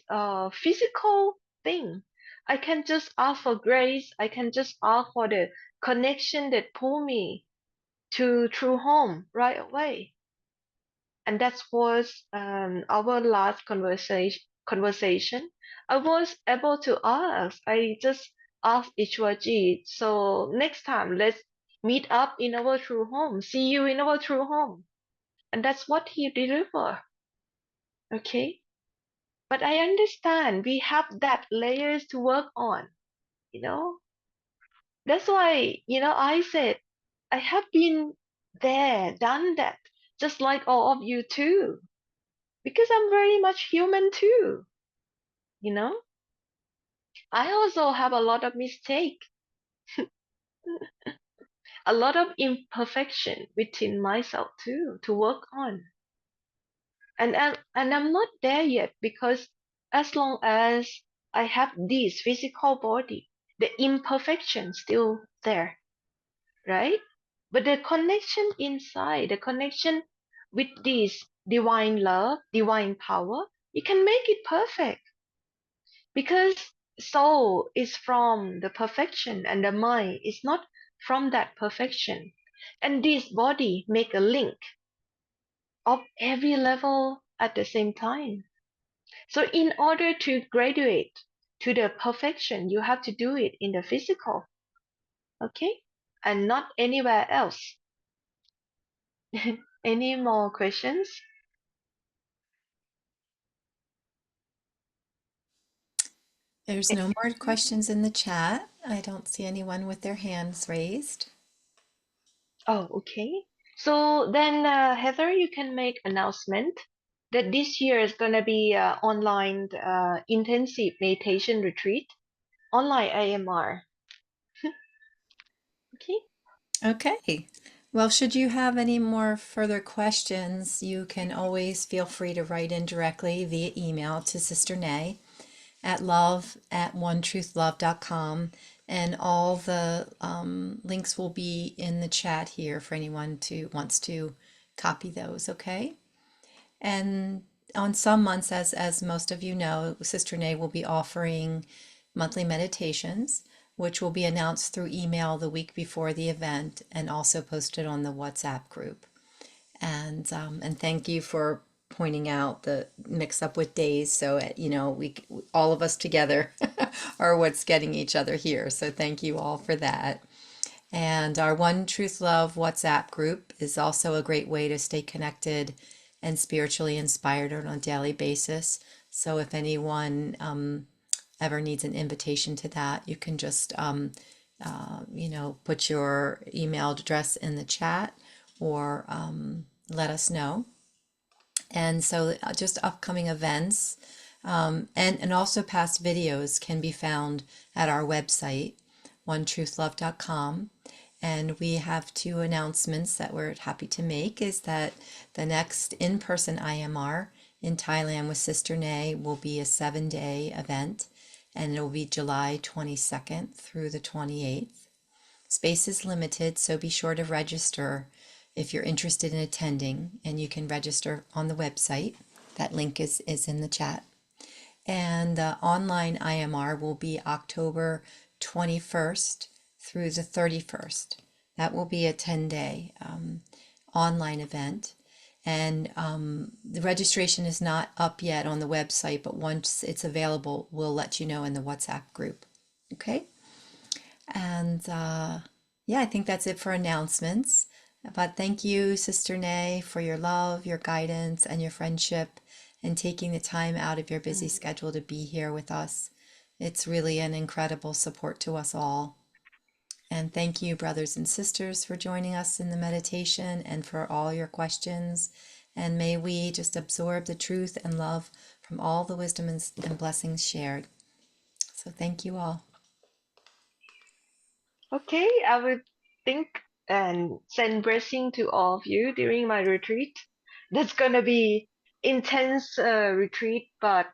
physical thing. I can just ask for grace. I can just ask for the connection that pull me to true home right away. And that was our last conversation. I was able to ask. I just asked Ishwaji. So next time, let's meet up in our true home. See you in our true home. And that's what he delivered. Okay. But I understand we have that layers to work on. You know. That's why I said I have been there, done that, just like all of you too. Because I'm very much human too, you know? I also have a lot of mistake, a lot of imperfection within myself too to work on. And I'm not there yet because as long as I have this physical body, the imperfection still there, right? But the connection inside, the connection with this divine love, divine power, you can make it perfect. Because soul is from the perfection and the mind is not from that perfection. And this body make a link of every level at the same time. So in order to graduate to the perfection, you have to do it in the physical, okay? And not anywhere else. Any more questions? There's no more questions in the chat. I don't see anyone with their hands raised. Oh, okay. So then, Heather, you can make announcement that this year is gonna be online intensive meditation retreat, online AMR. Okay. Okay. Well, should you have any more further questions, you can always feel free to write in directly via email to Sister Nay at love@onetruth.love.com, and all the links will be in the chat here for anyone to wants to copy those. Okay. And on some months, as most of you know, Sister Nay will be offering monthly meditations, which will be announced through email the week before the event and also posted on the WhatsApp group. And thank you for pointing out the mix up with days. So we all of us together are what's getting each other here. So thank you all for that. And our One Truth Love WhatsApp group is also a great way to stay connected and spiritually inspired on a daily basis. So if anyone ever needs an invitation to that, you can just put your email address in the chat or let us know. And so just upcoming events and also past videos can be found at our website, onetruth.love.com. And we have two announcements that we're happy to make is that the next in-person IMR in Thailand with Sister Nay will be a 7-day event, and it will be July 22nd through the 28th. Space is limited, so be sure to register if you're interested in attending, and you can register on the website. That link is in the chat. And the online IMR will be October 21st through the 31st. That will be a 10-day online event. And the registration is not up yet on the website, but once it's available, we'll let you know in the WhatsApp group. Okay? And yeah, I think that's it for announcements. But thank you, Sister Nay, for your love, your guidance, and your friendship, and taking the time out of your busy schedule to be here with us. It's really an incredible support to us all. And thank you, brothers and sisters, for joining us in the meditation and for all your questions. And may we just absorb the truth and love from all the wisdom and blessings shared. So thank you all. Okay, I would think and send blessing to all of you during my retreat. That's gonna be intense retreat, but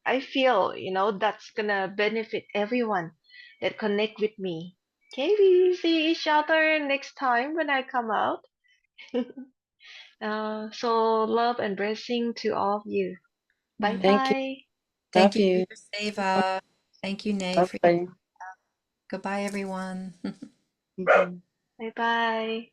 I feel, that's gonna benefit everyone that connect with me. Okay, we see each other next time when I come out. So love and blessing to all of you. Bye Mm. Thank you. bye. Thank Love you for you. your seva. Thank you, Nay, for your Bye. goodbye, everyone. Mhm. Bye bye.